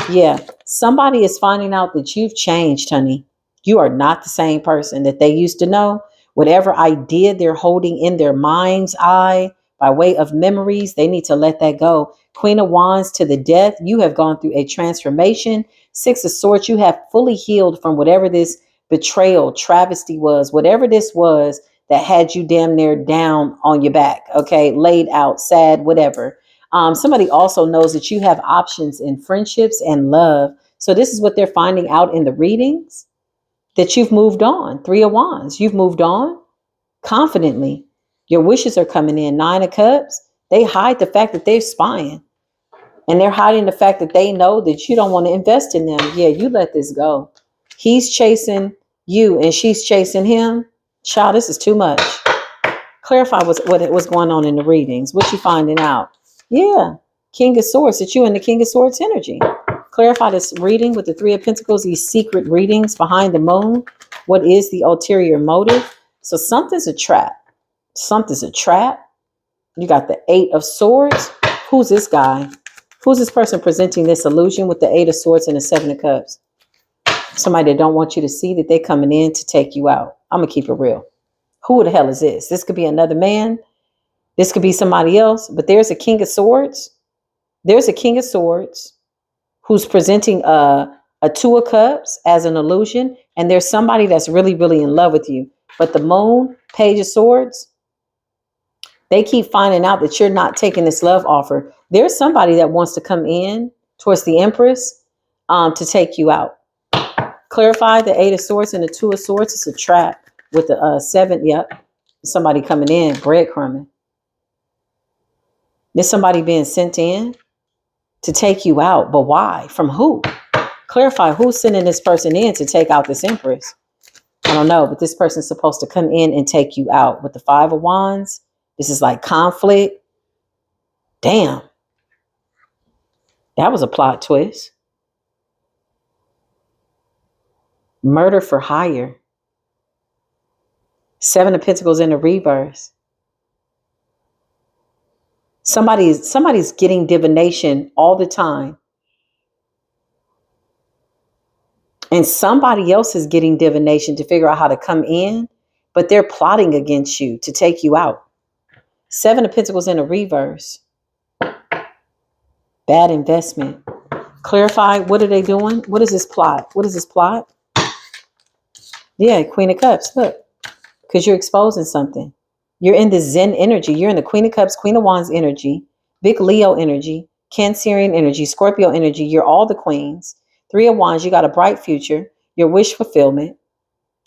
Yeah. Somebody is finding out that you've changed, honey. You are not the same person that they used to know. Whatever idea they're holding in their mind's eye by way of memories, they need to let that go. Queen of Wands to the death. You have gone through a transformation. 6 of Swords. You have fully healed from whatever this betrayal, travesty was, whatever this was that had you damn near down on your back. Okay. Laid out, sad, whatever. Somebody also knows that you have options in friendships and love. So this is what they're finding out in the readings, that you've moved on. 3 of Wands, you've moved on confidently. Your wishes are coming in. 9 of Cups, they hide the fact that they're spying, and they're hiding the fact that they know that you don't want to invest in them. Yeah, you let this go. He's chasing you and she's chasing him. Child, this is too much. Clarify what's going on in the readings. What you finding out? Yeah, King of Swords. It's you and the King of Swords energy. Clarify this reading with the 3 of Pentacles, these secret readings behind the moon. What is the ulterior motive? So something's a trap. Something's a trap. You got the 8 of Swords. Who's this guy? Who's this person presenting this illusion with the 8 of Swords and the 7 of Cups? Somebody that don't want you to see that they're coming in to take you out. I'm going to keep it real. Who the hell is this? This could be another man. This could be somebody else. But there's a King of Swords. There's a King of Swords who's presenting a 2 of Cups as an illusion. And there's somebody that's really, really in love with you. But the moon, Page of Swords, they keep finding out that you're not taking this love offer. There's somebody that wants to come in towards the Empress to take you out. Clarify the 8 of Swords and the 2 of Swords. It's a trap with the 7. Yep. Somebody coming in, breadcrumbing. There's somebody being sent in to take you out. But why? From who? Clarify who's sending this person in to take out this Empress. I don't know, but this person's supposed to come in and take you out. With the 5 of Wands, this is like conflict. Damn. That was a plot twist. Murder for hire. 7 of Pentacles in the reverse. Somebody's getting divination all the time. And somebody else is getting divination to figure out how to come in, but they're plotting against you to take you out. 7 of Pentacles in the reverse. Bad investment. Clarify, what are they doing? What is this plot? What is this plot? Yeah, Queen of Cups. Look, because you're exposing something. You're in the Zen energy. You're in the Queen of Cups, Queen of Wands energy, big Leo energy, Cancerian energy, Scorpio energy. You're all the queens. Three of Wands, you got a bright future, your wish fulfillment.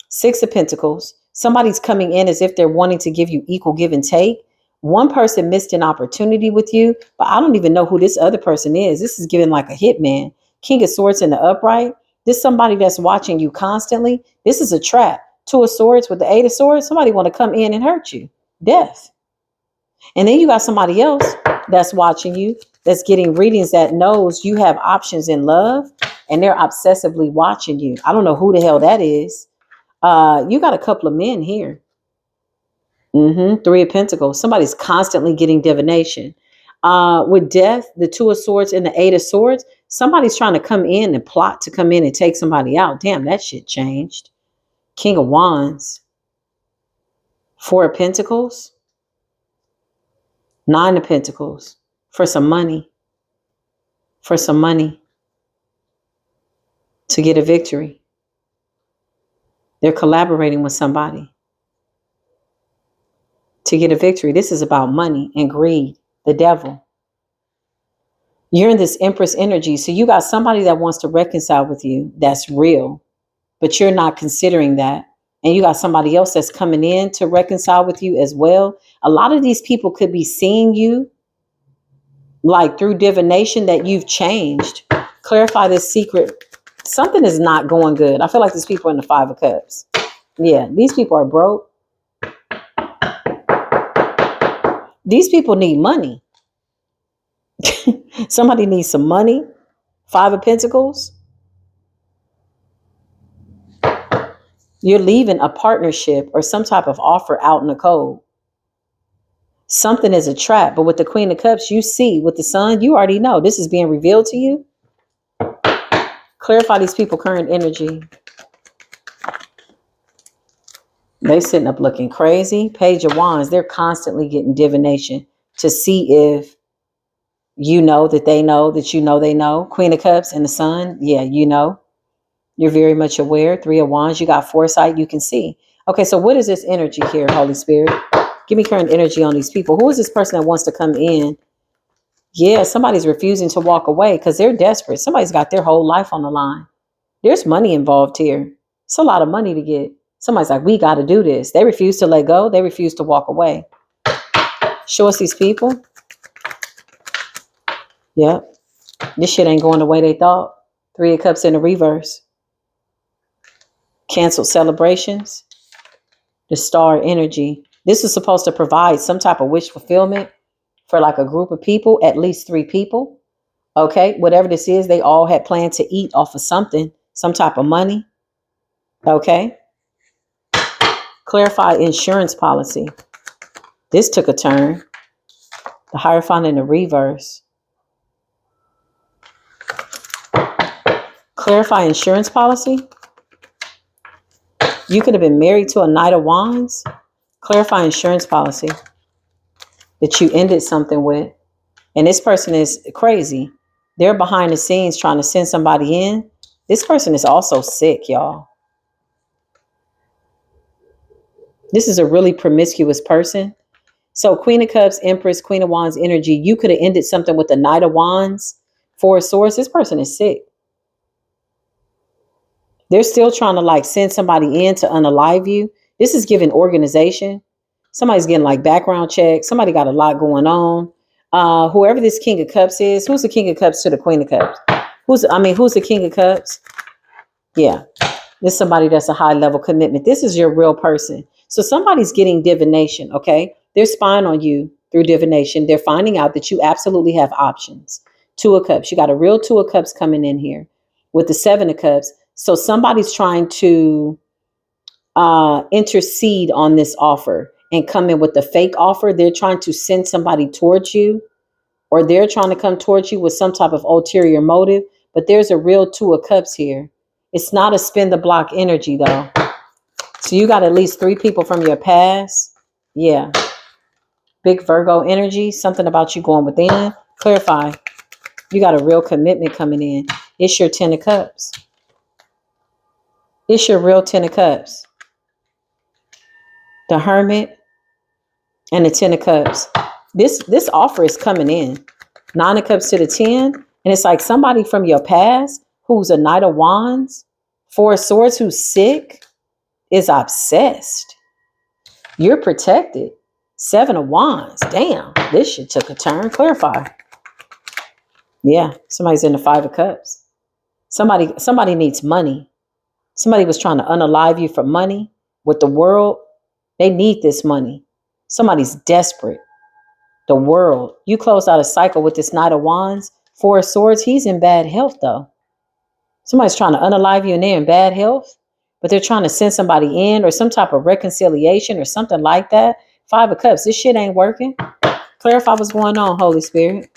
Six of Pentacles, somebody's coming in as if they're wanting to give you equal give and take. One person missed an opportunity with you, but I don't even know who this other person is. This is giving like a hitman. King of Swords in the upright. This is somebody that's watching you constantly. This is a trap. Two of Swords with the Eight of Swords. Somebody want to come in and hurt you. Death. And then you got somebody else that's watching you, that's getting readings, that knows you have options in love, and they're obsessively watching you. I don't know who the hell that is. You got a couple of men here. Three of Pentacles. Somebody's constantly getting divination. With Death, the Two of Swords and the Eight of Swords, somebody's trying to come in and plot to come in and take somebody out. Damn, that shit changed. King of Wands. Four of Pentacles. Nine of Pentacles. For some money. For some money. To get a victory. They're collaborating with somebody to get a victory. This is about money and greed. The devil. You're in this Empress energy. So you got somebody that wants to reconcile with you. That's real. But you're not considering that. And you got somebody else that's coming in to reconcile with you as well. A lot of these people could be seeing you like through divination that you've changed. Clarify this secret. Something is not going good. I feel like these people are in the Five of Cups. Yeah, these people are broke. These people need money. Somebody needs some money. Five of Pentacles. You're leaving a partnership or some type of offer out in the cold. Something is a trap. But with the Queen of Cups, you see, with the Sun, you already know this is being revealed to you. Clarify these people' current energy. They sitting up looking crazy. Page of Wands, they're constantly getting divination to see if you know that they know that you know they know. Queen of Cups and the Sun, yeah, you know. You're very much aware. Three of Wands, you got foresight, you can see. Okay, so what is this energy here, Holy Spirit? Give me current energy on these people. Who is this person that wants to come in? Yeah, somebody's refusing to walk away because they're desperate. Somebody's got their whole life on the line. There's money involved here. It's a lot of money to get. Somebody's like, we got to do this. They refuse to let go. They refuse to walk away. Show us these people. Yep. This shit ain't going the way they thought. Three of Cups in the reverse. Canceled celebrations. The Star energy. This is supposed to provide some type of wish fulfillment for like a group of people, at least three people. Okay, whatever this is, they all had planned to eat off of something, some type of money. Okay. Clarify insurance policy. This took a turn. The Hierophant in the reverse. Clarify insurance policy. You could have been married to a Knight of Wands. Clarify insurance policy that you ended something with. And this person is crazy. They're behind the scenes trying to send somebody in. This person is also sick, y'all. This is a really promiscuous person. So Queen of Cups, Empress, Queen of Wands energy. You could have ended something with the Knight of Wands. Four of Swords. This person is sick. They're still trying to like send somebody in to unalive you. This is giving organization. Somebody's getting like background checks. Somebody got a lot going on. Whoever this King of Cups is, who's the King of Cups to the Queen of Cups? Who's the King of Cups? Yeah, this is somebody that's a high level commitment. This is your real person. So somebody's getting divination, okay? They're spying on you through divination. They're finding out that you absolutely have options. Two of Cups. You got a real Two of Cups coming in here with the Seven of Cups. So somebody's trying to intercede on this offer and come in with a fake offer. They're trying to send somebody towards you, or they're trying to come towards you with some type of ulterior motive. But there's a real Two of Cups here. It's not a spin the block energy though. So you got at least three people from your past. Yeah. Big Virgo energy. Something about you going within. Clarify. You got a real commitment coming in. It's your Ten of Cups. It's your real 10 of cups. The Hermit and the 10 of cups. This offer is coming in. 9 of cups to the 10. And it's like somebody from your past who's a Knight of Wands, 4 of Swords, who's sick, is obsessed. You're protected. 7 of Wands. Damn, this shit took a turn. Clarify. Yeah, somebody's in the 5 of Cups. Somebody needs money. Somebody was trying to unalive you for money with the world. They need this money. Somebody's desperate. The world. You close out a cycle with this Knight of Wands, 4 of Swords. He's in bad health, though. Somebody's trying to unalive you and they're in bad health, but they're trying to send somebody in or some type of reconciliation or something like that. 5 of Cups. This shit ain't working. Clarify what's going on, Holy Spirit.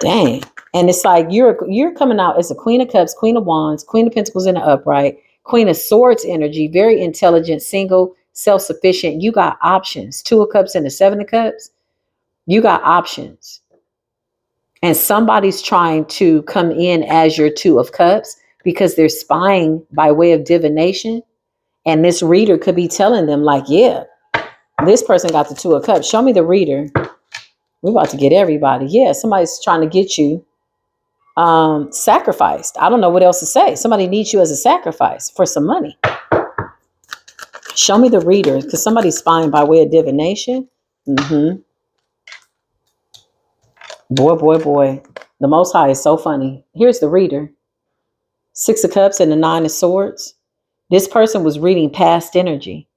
Dang. And it's like you're coming out as a Queen of Cups, Queen of Wands, Queen of Pentacles in the upright, Queen of Swords energy, very intelligent, single, self-sufficient. You got options. 2 of Cups and the 7 of Cups. You got options. And somebody's trying to come in as your 2 of Cups because they're spying by way of divination. And this reader could be telling them like, yeah, this person got the 2 of Cups. Show me the reader. We're about to get everybody. Yeah, somebody's trying to get you sacrificed. I don't know what else to say. Somebody needs you as a sacrifice for some money. Show me the reader because somebody's spying by way of divination. Boy. The Most High is so funny. Here's the reader. 6 of Cups and the 9 of Swords. This person was reading past energy.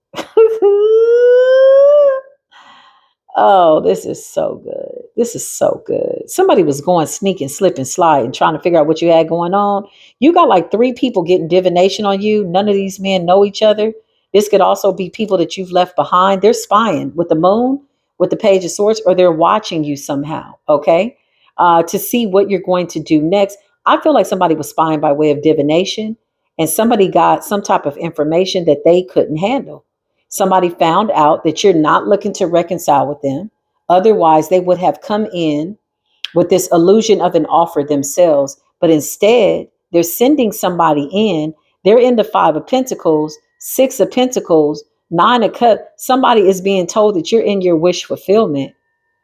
Oh, this is so good. This is so good. Somebody was going sneak and slip and slide and trying to figure out what you had going on. You got like 3 people getting divination on you. None of these men know each other. This could also be people that you've left behind. They're spying with the moon, with the Page of Swords, or they're watching you somehow, okay? To see what you're going to do next. I feel like somebody was spying by way of divination and somebody got some type of information that they couldn't handle. Somebody found out that you're not looking to reconcile with them. Otherwise, they would have come in with this illusion of an offer themselves. But instead, they're sending somebody in. They're in the 5 of Pentacles, 6 of Pentacles, 9 of Cups. Somebody is being told that you're in your wish fulfillment,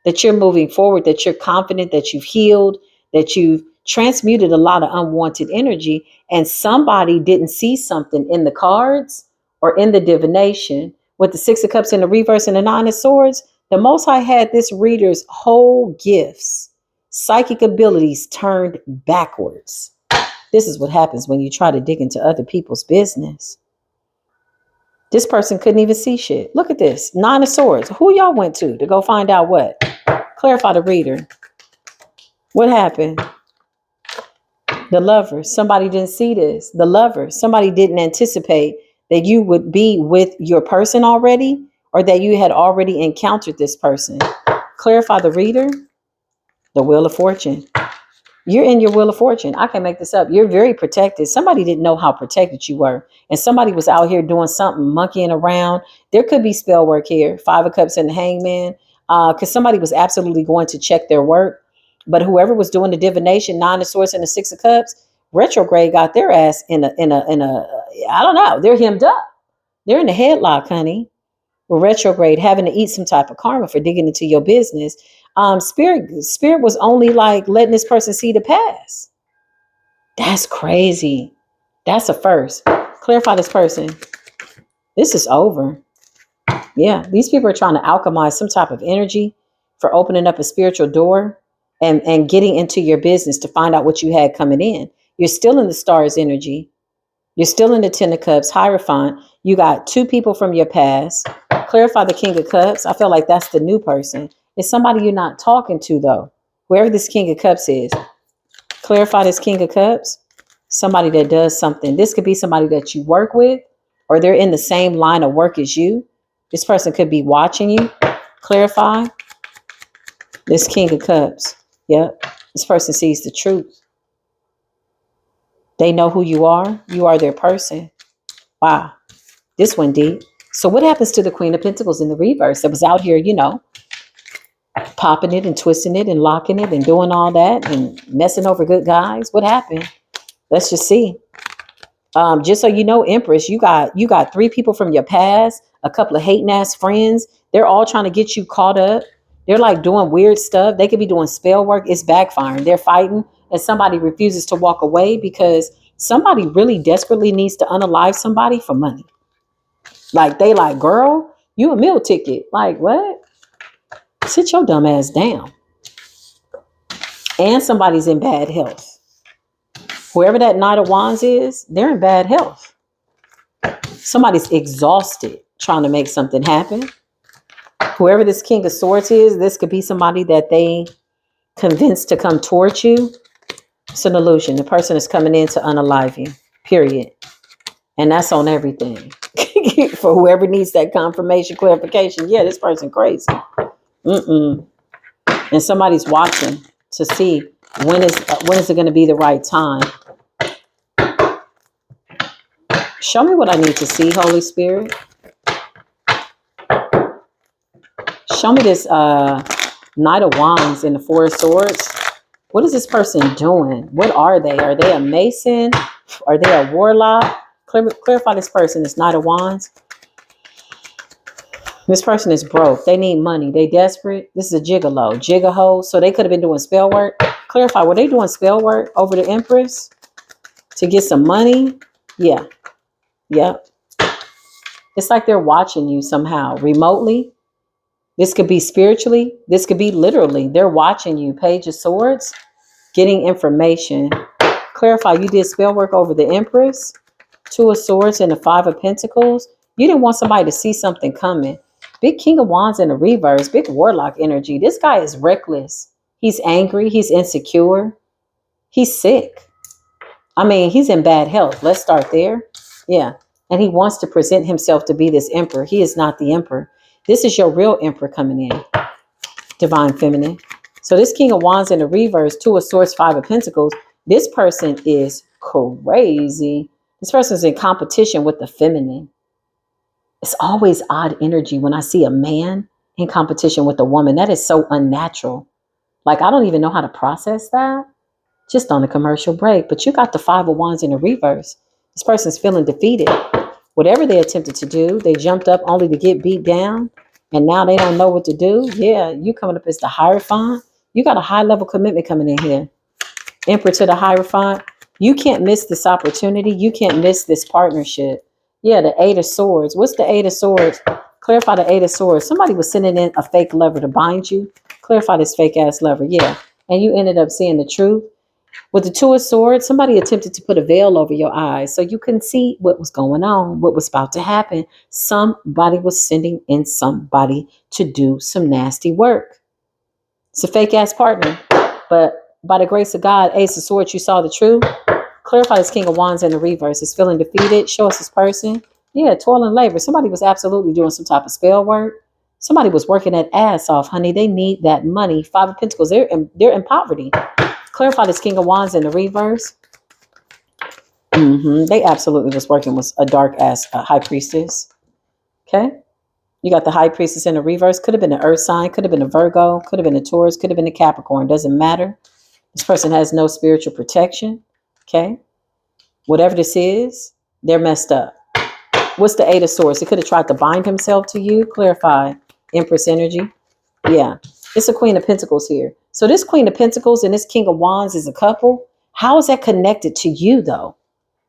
that you're moving forward, that you're confident, that you've healed, that you've transmuted a lot of unwanted energy. And somebody didn't see something in the cards or in the divination with the 6 of Cups in the reverse and the 9 of Swords. The Most High had this reader's whole gifts, psychic abilities turned backwards. This is what happens when you try to dig into other people's business. This person couldn't even see shit. Look at this. 9 of Swords. Who y'all went to go find out what? Clarify the reader. What happened? The Lover. Somebody didn't see this. The Lover. Somebody didn't anticipate that you would be with your person already or that you had already encountered this person. Clarify the reader. The Wheel of Fortune. You're in your Wheel of Fortune. I can't make this up. You're very protected. Somebody didn't know how protected you were. And somebody was out here doing something, monkeying around. There could be spell work here. 5 of Cups and the Hangman. Because somebody was absolutely going to check their work. But whoever was doing the divination, 9 of Swords and the 6 of Cups, retrograde got their ass in a, I don't know. They're hemmed up. They're in a headlock, honey. With retrograde, having to eat some type of karma for digging into your business. Spirit was only like letting this person see the past. That's crazy. That's a first. Clarify this person. This is over. Yeah, these people are trying to alchemize some type of energy for opening up a spiritual door and getting into your business to find out what you had coming in. You're still in the stars energy. You're still in the 10 of Cups, Hierophant. You got 2 people from your past. Clarify the King of Cups. I feel like that's the new person. It's somebody you're not talking to, though. Wherever this King of Cups is. Clarify this King of Cups. Somebody that does something. This could be somebody that you work with, or they're in the same line of work as you. This person could be watching you. Clarify this King of Cups. Yep. This person sees the truth. They know who you are. You are their person. Wow. This one deep. So what happens to the Queen of Pentacles in the reverse that was out here, popping it and twisting it and locking it and doing all that and messing over good guys? What happened? Let's just see. Just so you know, Empress, you got 3 people from your past, a couple of hating ass friends. They're all trying to get you caught up. They're like doing weird stuff. They could be doing spell work. It's backfiring. They're fighting, and somebody refuses to walk away because somebody really desperately needs to unalive somebody for money. Like they like, girl, you a meal ticket. Like what? Sit your dumb ass down. And somebody's in bad health. Whoever that Knight of Wands is, they're in bad health. Somebody's exhausted trying to make something happen. Whoever this King of Swords is, this could be somebody that they convinced to come towards you. It's an illusion. The person is coming in to unalive you, period. And that's on everything. For whoever needs that confirmation, clarification, yeah, this person crazy. And somebody's watching to see when is it going to be the right time. Show me what I need to see, Holy Spirit. Show me this Knight of Wands and the Four of Swords. What is this person doing? What are they? Are they a Mason? Are they a warlock? Clarify this person, this Knight of Wands. This person is broke. They need money. They desperate. This is a gigolo. So they could have been doing spell work. Clarify, were they doing spell work over the Empress to get some money? Yeah. It's like they're watching you somehow remotely. This could be spiritually. This could be literally. They're watching you. Page of Swords, getting information. Clarify, you did spell work over the Empress, Two of Swords, and the Five of Pentacles. You didn't want somebody to see something coming. Big King of Wands in the reverse, big warlock energy. This guy is reckless. He's angry. He's insecure. He's sick. I mean, he's in bad health. Let's start there. Yeah. And he wants to present himself to be this emperor. He is not the emperor. This is your real emperor coming in. Divine feminine. So this King of Wands in the reverse, Two of Swords, Five of Pentacles. This person is crazy. This person is in competition with the feminine. It's always odd energy when I see a man in competition with a woman. That is so unnatural. Like, I don't even know how to process that. Just on a commercial break. But you got the Five of Wands in the reverse. This person's feeling defeated. Whatever they attempted to do, they jumped up only to get beat down. And now they don't know what to do. Yeah, you coming up as the Hierophant. You got a high level commitment coming in here. Emperor to the Hierophant. You can't miss this opportunity. You can't miss this partnership. Yeah, the Eight of Swords. What's the Eight of Swords? Clarify the Eight of Swords. Somebody was sending in a fake lover to bind you. Clarify this fake ass lover. Yeah. And you ended up seeing the truth. With the Two of Swords, somebody attempted to put a veil over your eyes so you couldn't see what was going on, what was about to happen. Somebody was sending in somebody to do some nasty work. It's a fake ass partner. But by the grace of God, Ace of Swords, you saw the truth. Clarify this King of Wands in the reverse. Is feeling defeated. Show us this person. Yeah, toil and labor. Somebody was absolutely doing some type of spell work. Somebody was working that ass off, honey. They need that money. Five of Pentacles. They're in poverty. Clarify this King of Wands in the reverse. They absolutely was working with a dark ass high priestess. Okay. You got the high priestess in the reverse. Could have been an earth sign. Could have been a Virgo. Could have been a Taurus. Could have been a Capricorn. Doesn't matter. This person has no spiritual protection. Okay. Whatever this is, they're messed up. What's the Eight of Swords? He could have tried to bind himself to you. Clarify. Empress energy. Yeah. It's a Queen of Pentacles here. So this Queen of Pentacles and this King of Wands is a couple. How is that connected to you, though?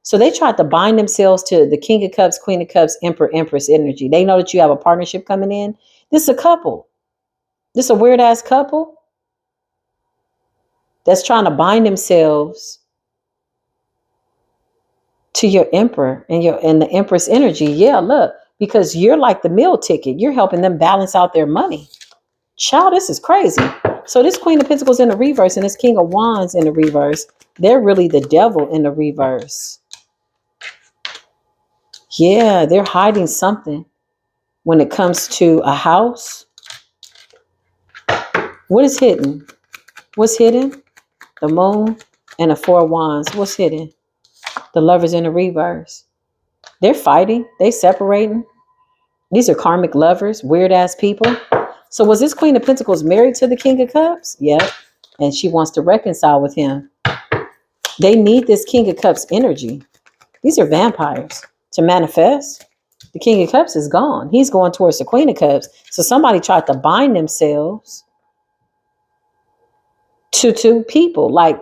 So they tried to bind themselves to the King of Cups, Queen of Cups, Emperor, Empress energy. They know that you have a partnership coming in. This is a couple. This is a weird-ass couple that's trying to bind themselves to your Emperor and the Empress energy. Yeah, look, because you're like the meal ticket. You're helping them balance out their money. Child, this is crazy. So this Queen of Pentacles in the reverse and this King of Wands in the reverse, they're really the devil in the reverse. Yeah, they're hiding something when it comes to a house. What is hidden? What's hidden? The Moon and the Four of Wands. What's hidden? The Lovers in the reverse. They're fighting. They separating. These are karmic lovers, weird ass people. So was this Queen of Pentacles married to the King of Cups? Yep. And she wants to reconcile with him. They need this King of Cups energy. These are vampires to manifest. The King of Cups is gone. He's going towards the Queen of Cups. So somebody tried to bind themselves to two people, like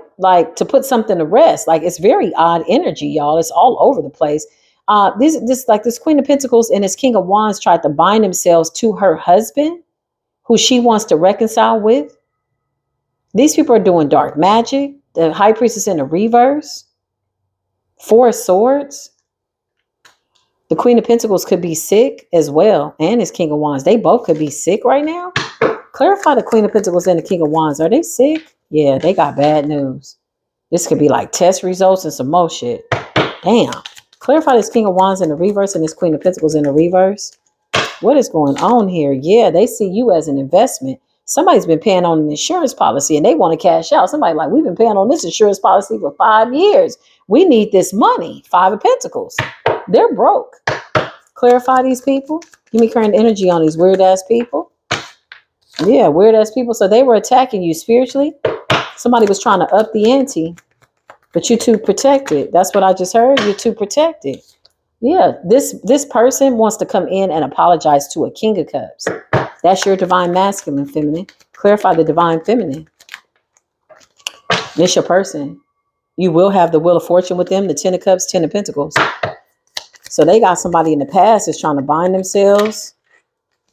to put something to rest. Like, it's very odd energy, y'all. It's all over the place. This Queen of Pentacles and this King of Wands tried to bind themselves to her husband, who she wants to reconcile with. These people are doing dark magic. The High Priestess in the reverse. Four of Swords. The Queen of Pentacles could be sick as well, and this King of Wands. They both could be sick right now. Clarify the Queen of Pentacles and the King of Wands. Are they sick? Yeah, they got bad news. This could be like test results and some more shit. Damn. Clarify this King of Wands in the reverse and this Queen of Pentacles in the reverse. What is going on here? Yeah, they see you as an investment. Somebody's been paying on an insurance policy and they want to cash out. Somebody like, we've been paying on this insurance policy for 5 years. We need this money. Five of Pentacles. They're broke. Clarify these people. Give me current energy on these weird ass people. Yeah, weird ass people. So they were attacking you spiritually. Somebody was trying to up the ante, but you're too protected. That's what I just heard. You're too protected. Yeah, this person wants to come in and apologize to a King of Cups. That's your divine masculine, feminine. Clarify the divine feminine. This your person. You will have the Wheel of Fortune with them, the Ten of Cups, Ten of Pentacles. So they got somebody in the past that's trying to bind themselves.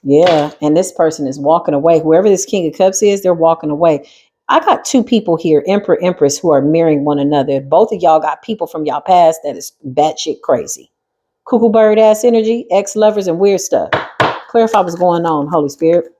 Yeah, and this person is walking away. Whoever this King of Cups is, they're walking away. I got two people here, Emperor, Empress, who are marrying one another. Both of y'all got people from y'all past that is batshit crazy. Cuckoo bird ass energy, ex-lovers, and weird stuff. Clarify what's going on, Holy Spirit.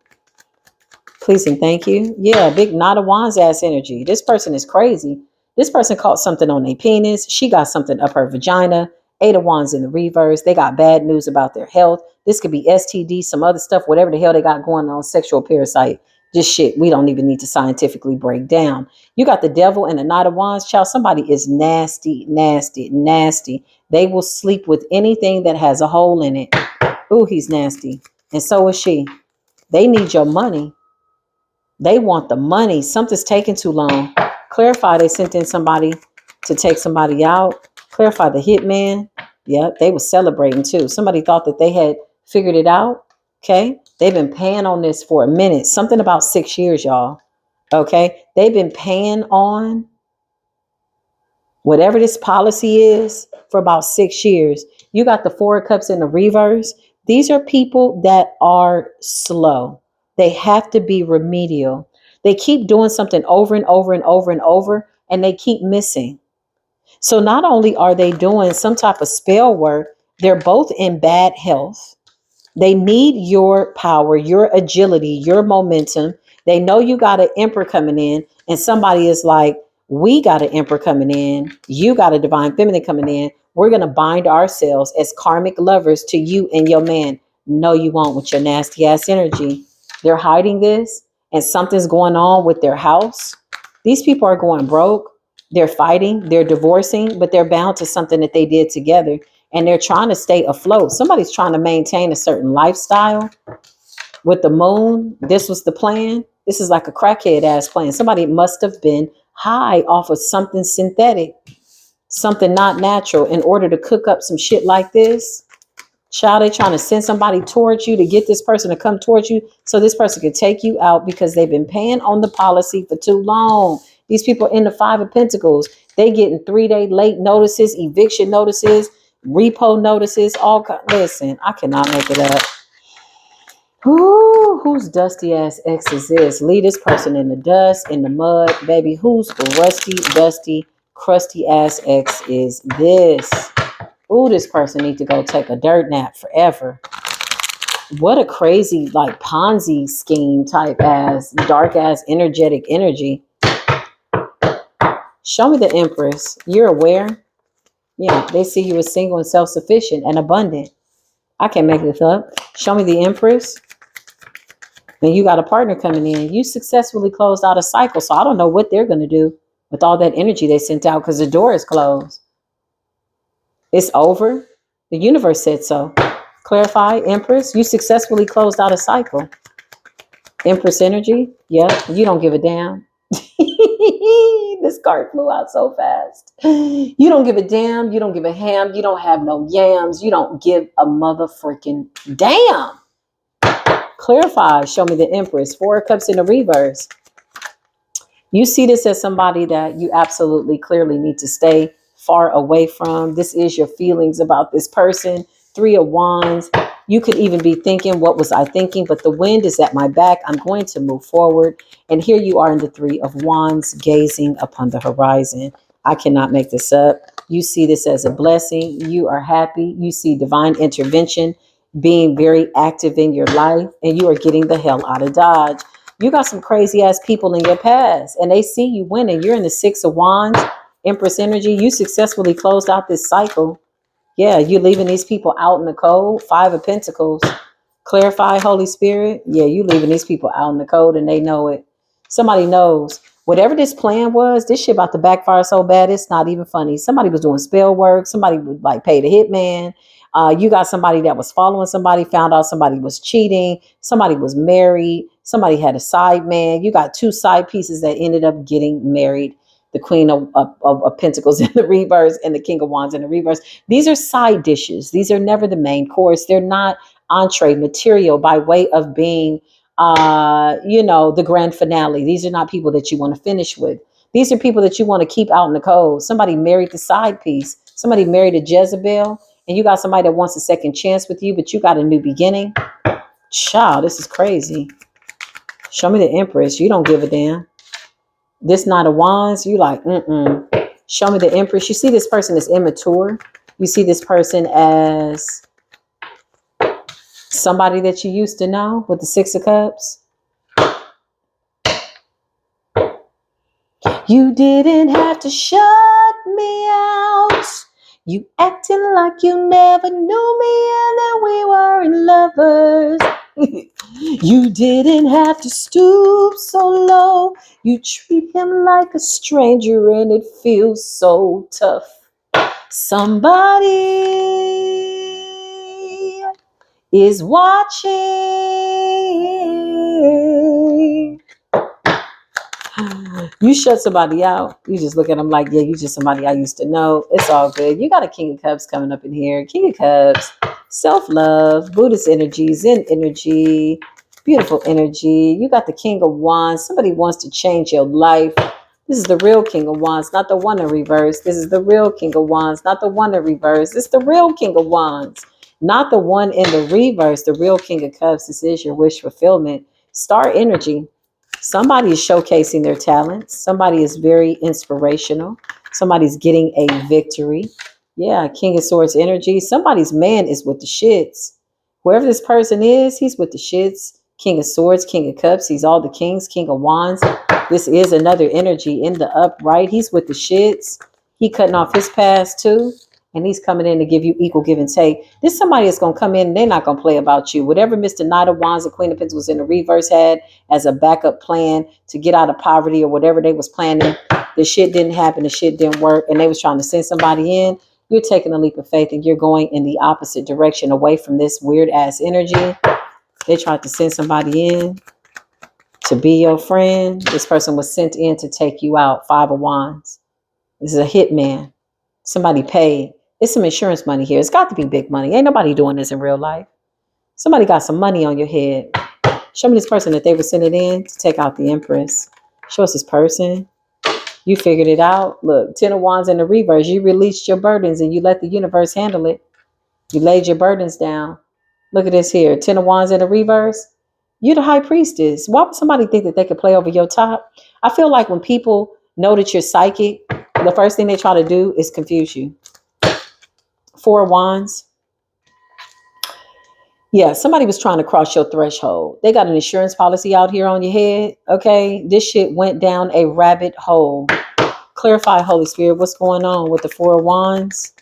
Please and thank you. Yeah, big Knight of Wands ass energy. This person is crazy. This person caught something on their penis. She got something up her vagina. Eight of Wands in the reverse. They got bad news about their health. This could be STD, some other stuff, whatever the hell they got going on, sexual parasite. Just shit we don't even need to scientifically break down. You got the Devil and the Knight of Wands. Child, somebody is nasty, nasty, nasty. They will sleep with anything that has a hole in it. Ooh, he's nasty. And so is she. They need your money. They want the money. Something's taking too long. Clarify they sent in somebody to take somebody out. Clarify the hitman. Yeah, they were celebrating too. Somebody thought that they had figured it out. Okay. They've been paying on this for a minute. Something about 6 years, y'all. Okay. They've been paying on whatever this policy is for about 6 years. You got the Four of Cups in the reverse. These are people that are slow. They have to be remedial. They keep doing something over and over and over and over, and they keep missing. So not only are they doing some type of spell work, they're both in bad health. They need your power, your agility, your momentum. They know you got an emperor coming in, and somebody is like, we got an emperor coming in. You got a divine feminine coming in. We're going to bind ourselves as karmic lovers to you and your man. No, you won't with your nasty ass energy. They're hiding this, and something's going on with their house. These people are going broke. They're fighting. They're divorcing, but they're bound to something that they did together. And they're trying to stay afloat. Somebody's trying to maintain a certain lifestyle. With the moon, this was the plan. This is like a crackhead ass plan. Somebody must have been high off of something synthetic, something not natural in order to cook up some shit like this. Child, they trying to send somebody towards you to get this person to come towards you so this person can take you out because they've been paying on the policy for too long. These people in the Five of Pentacles, they getting 3-day late notices, eviction notices, repo notices, all kind. Listen, I cannot make it up. Ooh, whose dusty ass ex is this? Leave this person in the dust, in the mud, baby. Whose rusty, dusty, crusty ass ex is this? Ooh, this person needs to go take a dirt nap forever. What a crazy, like Ponzi scheme type ass, dark ass, energetic energy. Show me the Empress. You're aware? Yeah, they see you as single and self-sufficient and abundant. I can't make this up. Show me the Empress. And you got a partner coming in. You successfully closed out a cycle. So I don't know what they're going to do with all that energy they sent out because the door is closed. It's over. The universe said so. Clarify, Empress. You successfully closed out a cycle. Empress energy. Yeah, you don't give a damn. This card flew out so fast. You don't give a damn. You don't give a ham. You don't have no yams. You don't give a mother freaking damn. Clarify. Show me the Empress. 4 of Cups in the reverse. You see this as somebody that you absolutely clearly need to stay far away from. This is your feelings about this person. 3 of Wands. You could even be thinking, what was I thinking? But the wind is at my back. I'm going to move forward. And here you are in the 3 of Wands, gazing upon the horizon. I cannot make this up. You see this as a blessing. You are happy. You see divine intervention being very active in your life. And you are getting the hell out of Dodge. You got some crazy ass people in your past and they see you winning. You're in the 6 of Wands, Empress energy. You successfully closed out this cycle. Yeah, you're leaving these people out in the cold. 5 of Pentacles. Clarify, Holy Spirit. Yeah, you leaving these people out in the cold and they know it. Somebody knows. Whatever this plan was, this shit about to backfire so bad, it's not even funny. Somebody was doing spell work. Somebody would like pay the hitman. You got somebody that was following somebody, found out somebody was cheating. Somebody was married. Somebody had a side man. You got 2 side pieces that ended up getting married. The Queen of Pentacles in the reverse and the King of Wands in the reverse. These are side dishes. These are never the main course. They're not entree material by way of being, the grand finale. These are not people that you want to finish with. These are people that you want to keep out in the cold. Somebody married the side piece. Somebody married a Jezebel. And you got somebody that wants a second chance with you, but you got a new beginning. Child, this is crazy. Show me the Empress. You don't give a damn. This Knight of Wands, you like, Show me the Empress. You see this person as immature. You see this person as somebody that you used to know with the 6 of Cups. You didn't have to shut me out. You acting like you never knew me and that we weren't lovers. You didn't have to stoop so low. You treat him like a stranger and it feels so tough. Somebody is watching. You shut somebody out. You just look at them like, yeah, you just somebody I used to know. It's all good. You got a King of Cups coming up in here. King of Cups, self-love, Buddhist energy, Zen energy, beautiful energy. You got the King of Wands. Somebody wants to change your life. This is the real King of Wands, not the one in reverse. This is the real King of Wands, not the one in reverse. It's the real King of Wands, not the one in the reverse. The real King of Cups. This is your wish fulfillment. Star energy. Somebody is showcasing their talents. Somebody is very inspirational. Somebody's getting a victory. Yeah, King of Swords energy. Somebody's man is with the shits. Whoever this person is, he's with the shits. King of Swords, King of Cups. He's all the kings, King of Wands. This is another energy in the upright. He's with the shits. He cutting off his past too. And he's coming in to give you equal give and take. This somebody is going to come in and they're not going to play about you. Whatever Mr. Knight of Wands and Queen of Pentacles in the reverse had as a backup plan to get out of poverty or whatever they was planning, the shit didn't happen. The shit didn't work. And they was trying to send somebody in. You're taking a leap of faith and you're going in the opposite direction away from this weird ass energy. They tried to send somebody in to be your friend. This person was sent in to take you out. 5 of Wands. This is a hitman. Somebody paid. It's some insurance money here. It's got to be big money. Ain't nobody doing this in real life. Somebody got some money on your head. Show me this person that they were sending in to take out the Empress. Show us this person. You figured it out. Look, 10 of Wands in the reverse. You released your burdens and you let the universe handle it. You laid your burdens down. Look at this here. 10 of Wands in the reverse. You're the High Priestess. Why would somebody think that they could play over your top? I feel like when people know that you're psychic, the first thing they try to do is confuse you. 4 of Wands. Yeah, somebody was trying to cross your threshold. They got an insurance policy out here on your head. Okay, this shit went down a rabbit hole. Clarify, Holy Spirit, what's going on with the 4 of Wands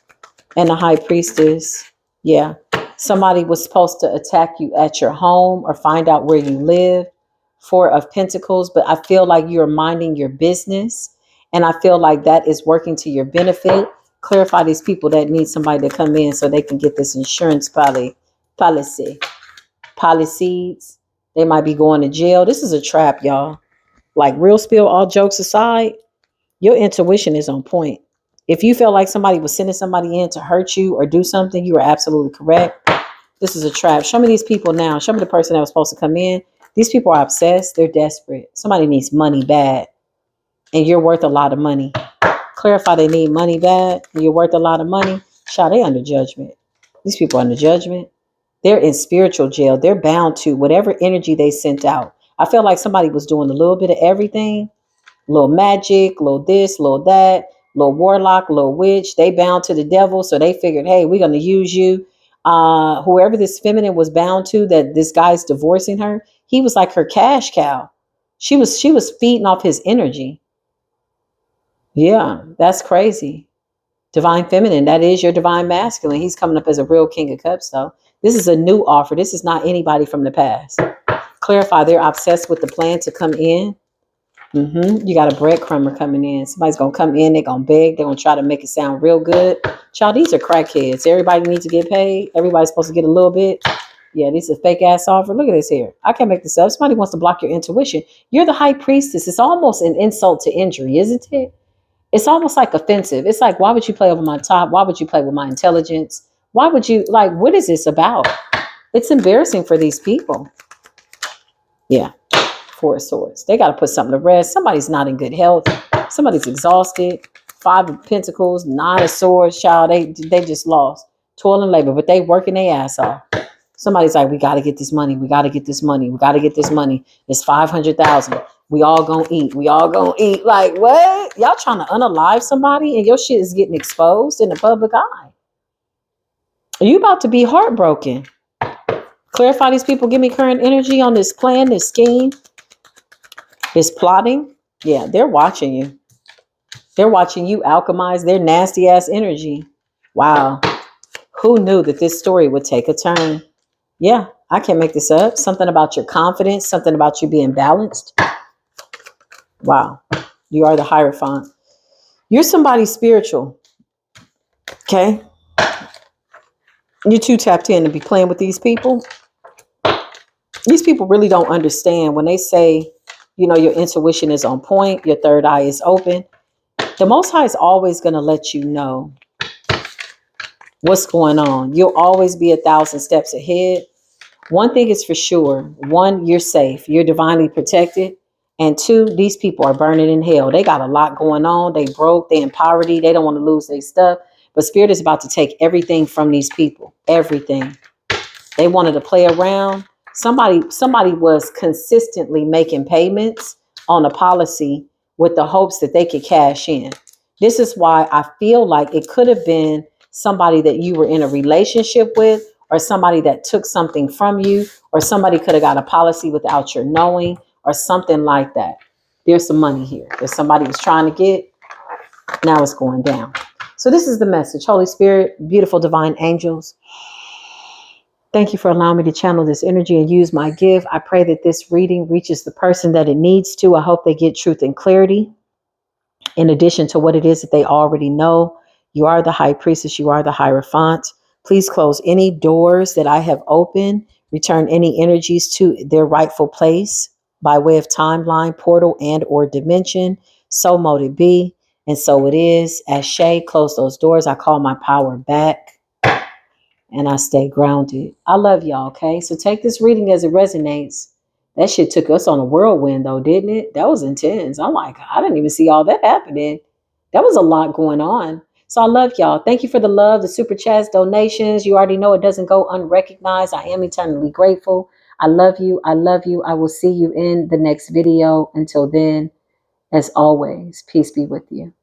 and the High Priestess? Yeah, somebody was supposed to attack you at your home or find out where you live. 4 of Pentacles, but I feel like you're minding your business. And I feel like that is working to your benefit. Clarify these people that need somebody to come in so they can get this insurance policies. They might be going to jail. This is a trap, y'all. Like real spill, all jokes aside, your intuition is on point. If you feel like somebody was sending somebody in to hurt you or do something, you are absolutely correct. This is a trap. Show me these people now. Show me the person that was supposed to come in. These people are obsessed. They're desperate. Somebody needs money bad, and you're worth a lot of money. Clarify they need money bad, and you're worth a lot of money. Child, they under judgment. These people are under judgment. They're in spiritual jail. They're bound to whatever energy they sent out. I feel like somebody was doing a little bit of everything. Little magic, little this, little that, little warlock, little witch. They bound to the devil, so they figured, hey, we're gonna use you. Whoever this feminine was bound to, that this guy's divorcing her, he was like her cash cow. She was feeding off his energy. Yeah, that's crazy. Divine feminine, that is your divine masculine. He's coming up as a real king of cups, though. This is a new offer. This is not anybody from the past. Clarify, they're obsessed with the plan to come in. You got a breadcrumber coming in. Somebody's going to come in. They're going to beg. They're going to try to make it sound real good. Child, these are crackheads. Everybody needs to get paid. Everybody's supposed to get a little bit. Yeah, this is a fake ass offer. Look at this here. I can't make this up. Somebody wants to block your intuition. You're the high priestess. It's almost an insult to injury, isn't it? It's almost like offensive. It's like, why would you play over my top? Why would you play with my intelligence? Why would you, like, what is this about? It's embarrassing for these people. Yeah. Four of Swords. They got to put something to rest. Somebody's not in good health. Somebody's exhausted. Five of Pentacles, Nine of Swords, child. They just lost. Toil and labor, but they working their ass off. Somebody's like, we got to get this money. We got to get this money. We got to get this money. It's 500,000. We all gonna eat. We all gonna eat. Like, what? Y'all trying to unalive somebody and your shit is getting exposed in the public eye. Are you about to be heartbroken? Clarify these people. Give me current energy on this plan, this scheme. Is plotting. Yeah, they're watching you. They're watching you alchemize their nasty ass energy. Wow. Who knew that this story would take a turn? Yeah, I can't make this up. Something about your confidence, something about you being balanced. Wow. You are the Hierophant. You're somebody spiritual. Okay. You're too tapped in to be playing with these people. These people really don't understand when they say, your intuition is on point, your third eye is open. The Most High is always going to let you know what's going on. You'll always be 1,000 steps ahead. One thing is for sure. One, you're safe. You're divinely protected. And two, these people are burning in hell. They got a lot going on. They broke. They in poverty. They don't want to lose their stuff. But Spirit is about to take everything from these people. Everything. They wanted to play around. Somebody was consistently making payments on a policy with the hopes that they could cash in. This is why I feel like it could have been somebody that you were in a relationship with, or somebody that took something from you, or somebody could have got a policy without your knowing, or something like that. There's some money here that somebody was trying to get. Now it's going down. So this is the message. Holy Spirit, beautiful divine angels, thank you for allowing me to channel this energy and use my gift. I pray that this reading reaches the person that it needs to. I hope they get truth and clarity in addition to what it is that they already know. You are the high priestess. You are the Hierophant. Please close any doors that I have opened. Return any energies to their rightful place by way of timeline, portal, and or dimension. So mote it be, and so it is. As Shay closed those doors, I call my power back. And I stay grounded. I love y'all, okay? So take this reading as it resonates. That shit took us on a whirlwind, though, didn't it? That was intense. I'm like, I didn't even see all that happening. That was a lot going on. So I love y'all. Thank you for the love, the super chats, donations. You already know it doesn't go unrecognized. I am eternally grateful. I love you. I love you. I will see you in the next video. Until then, as always, peace be with you.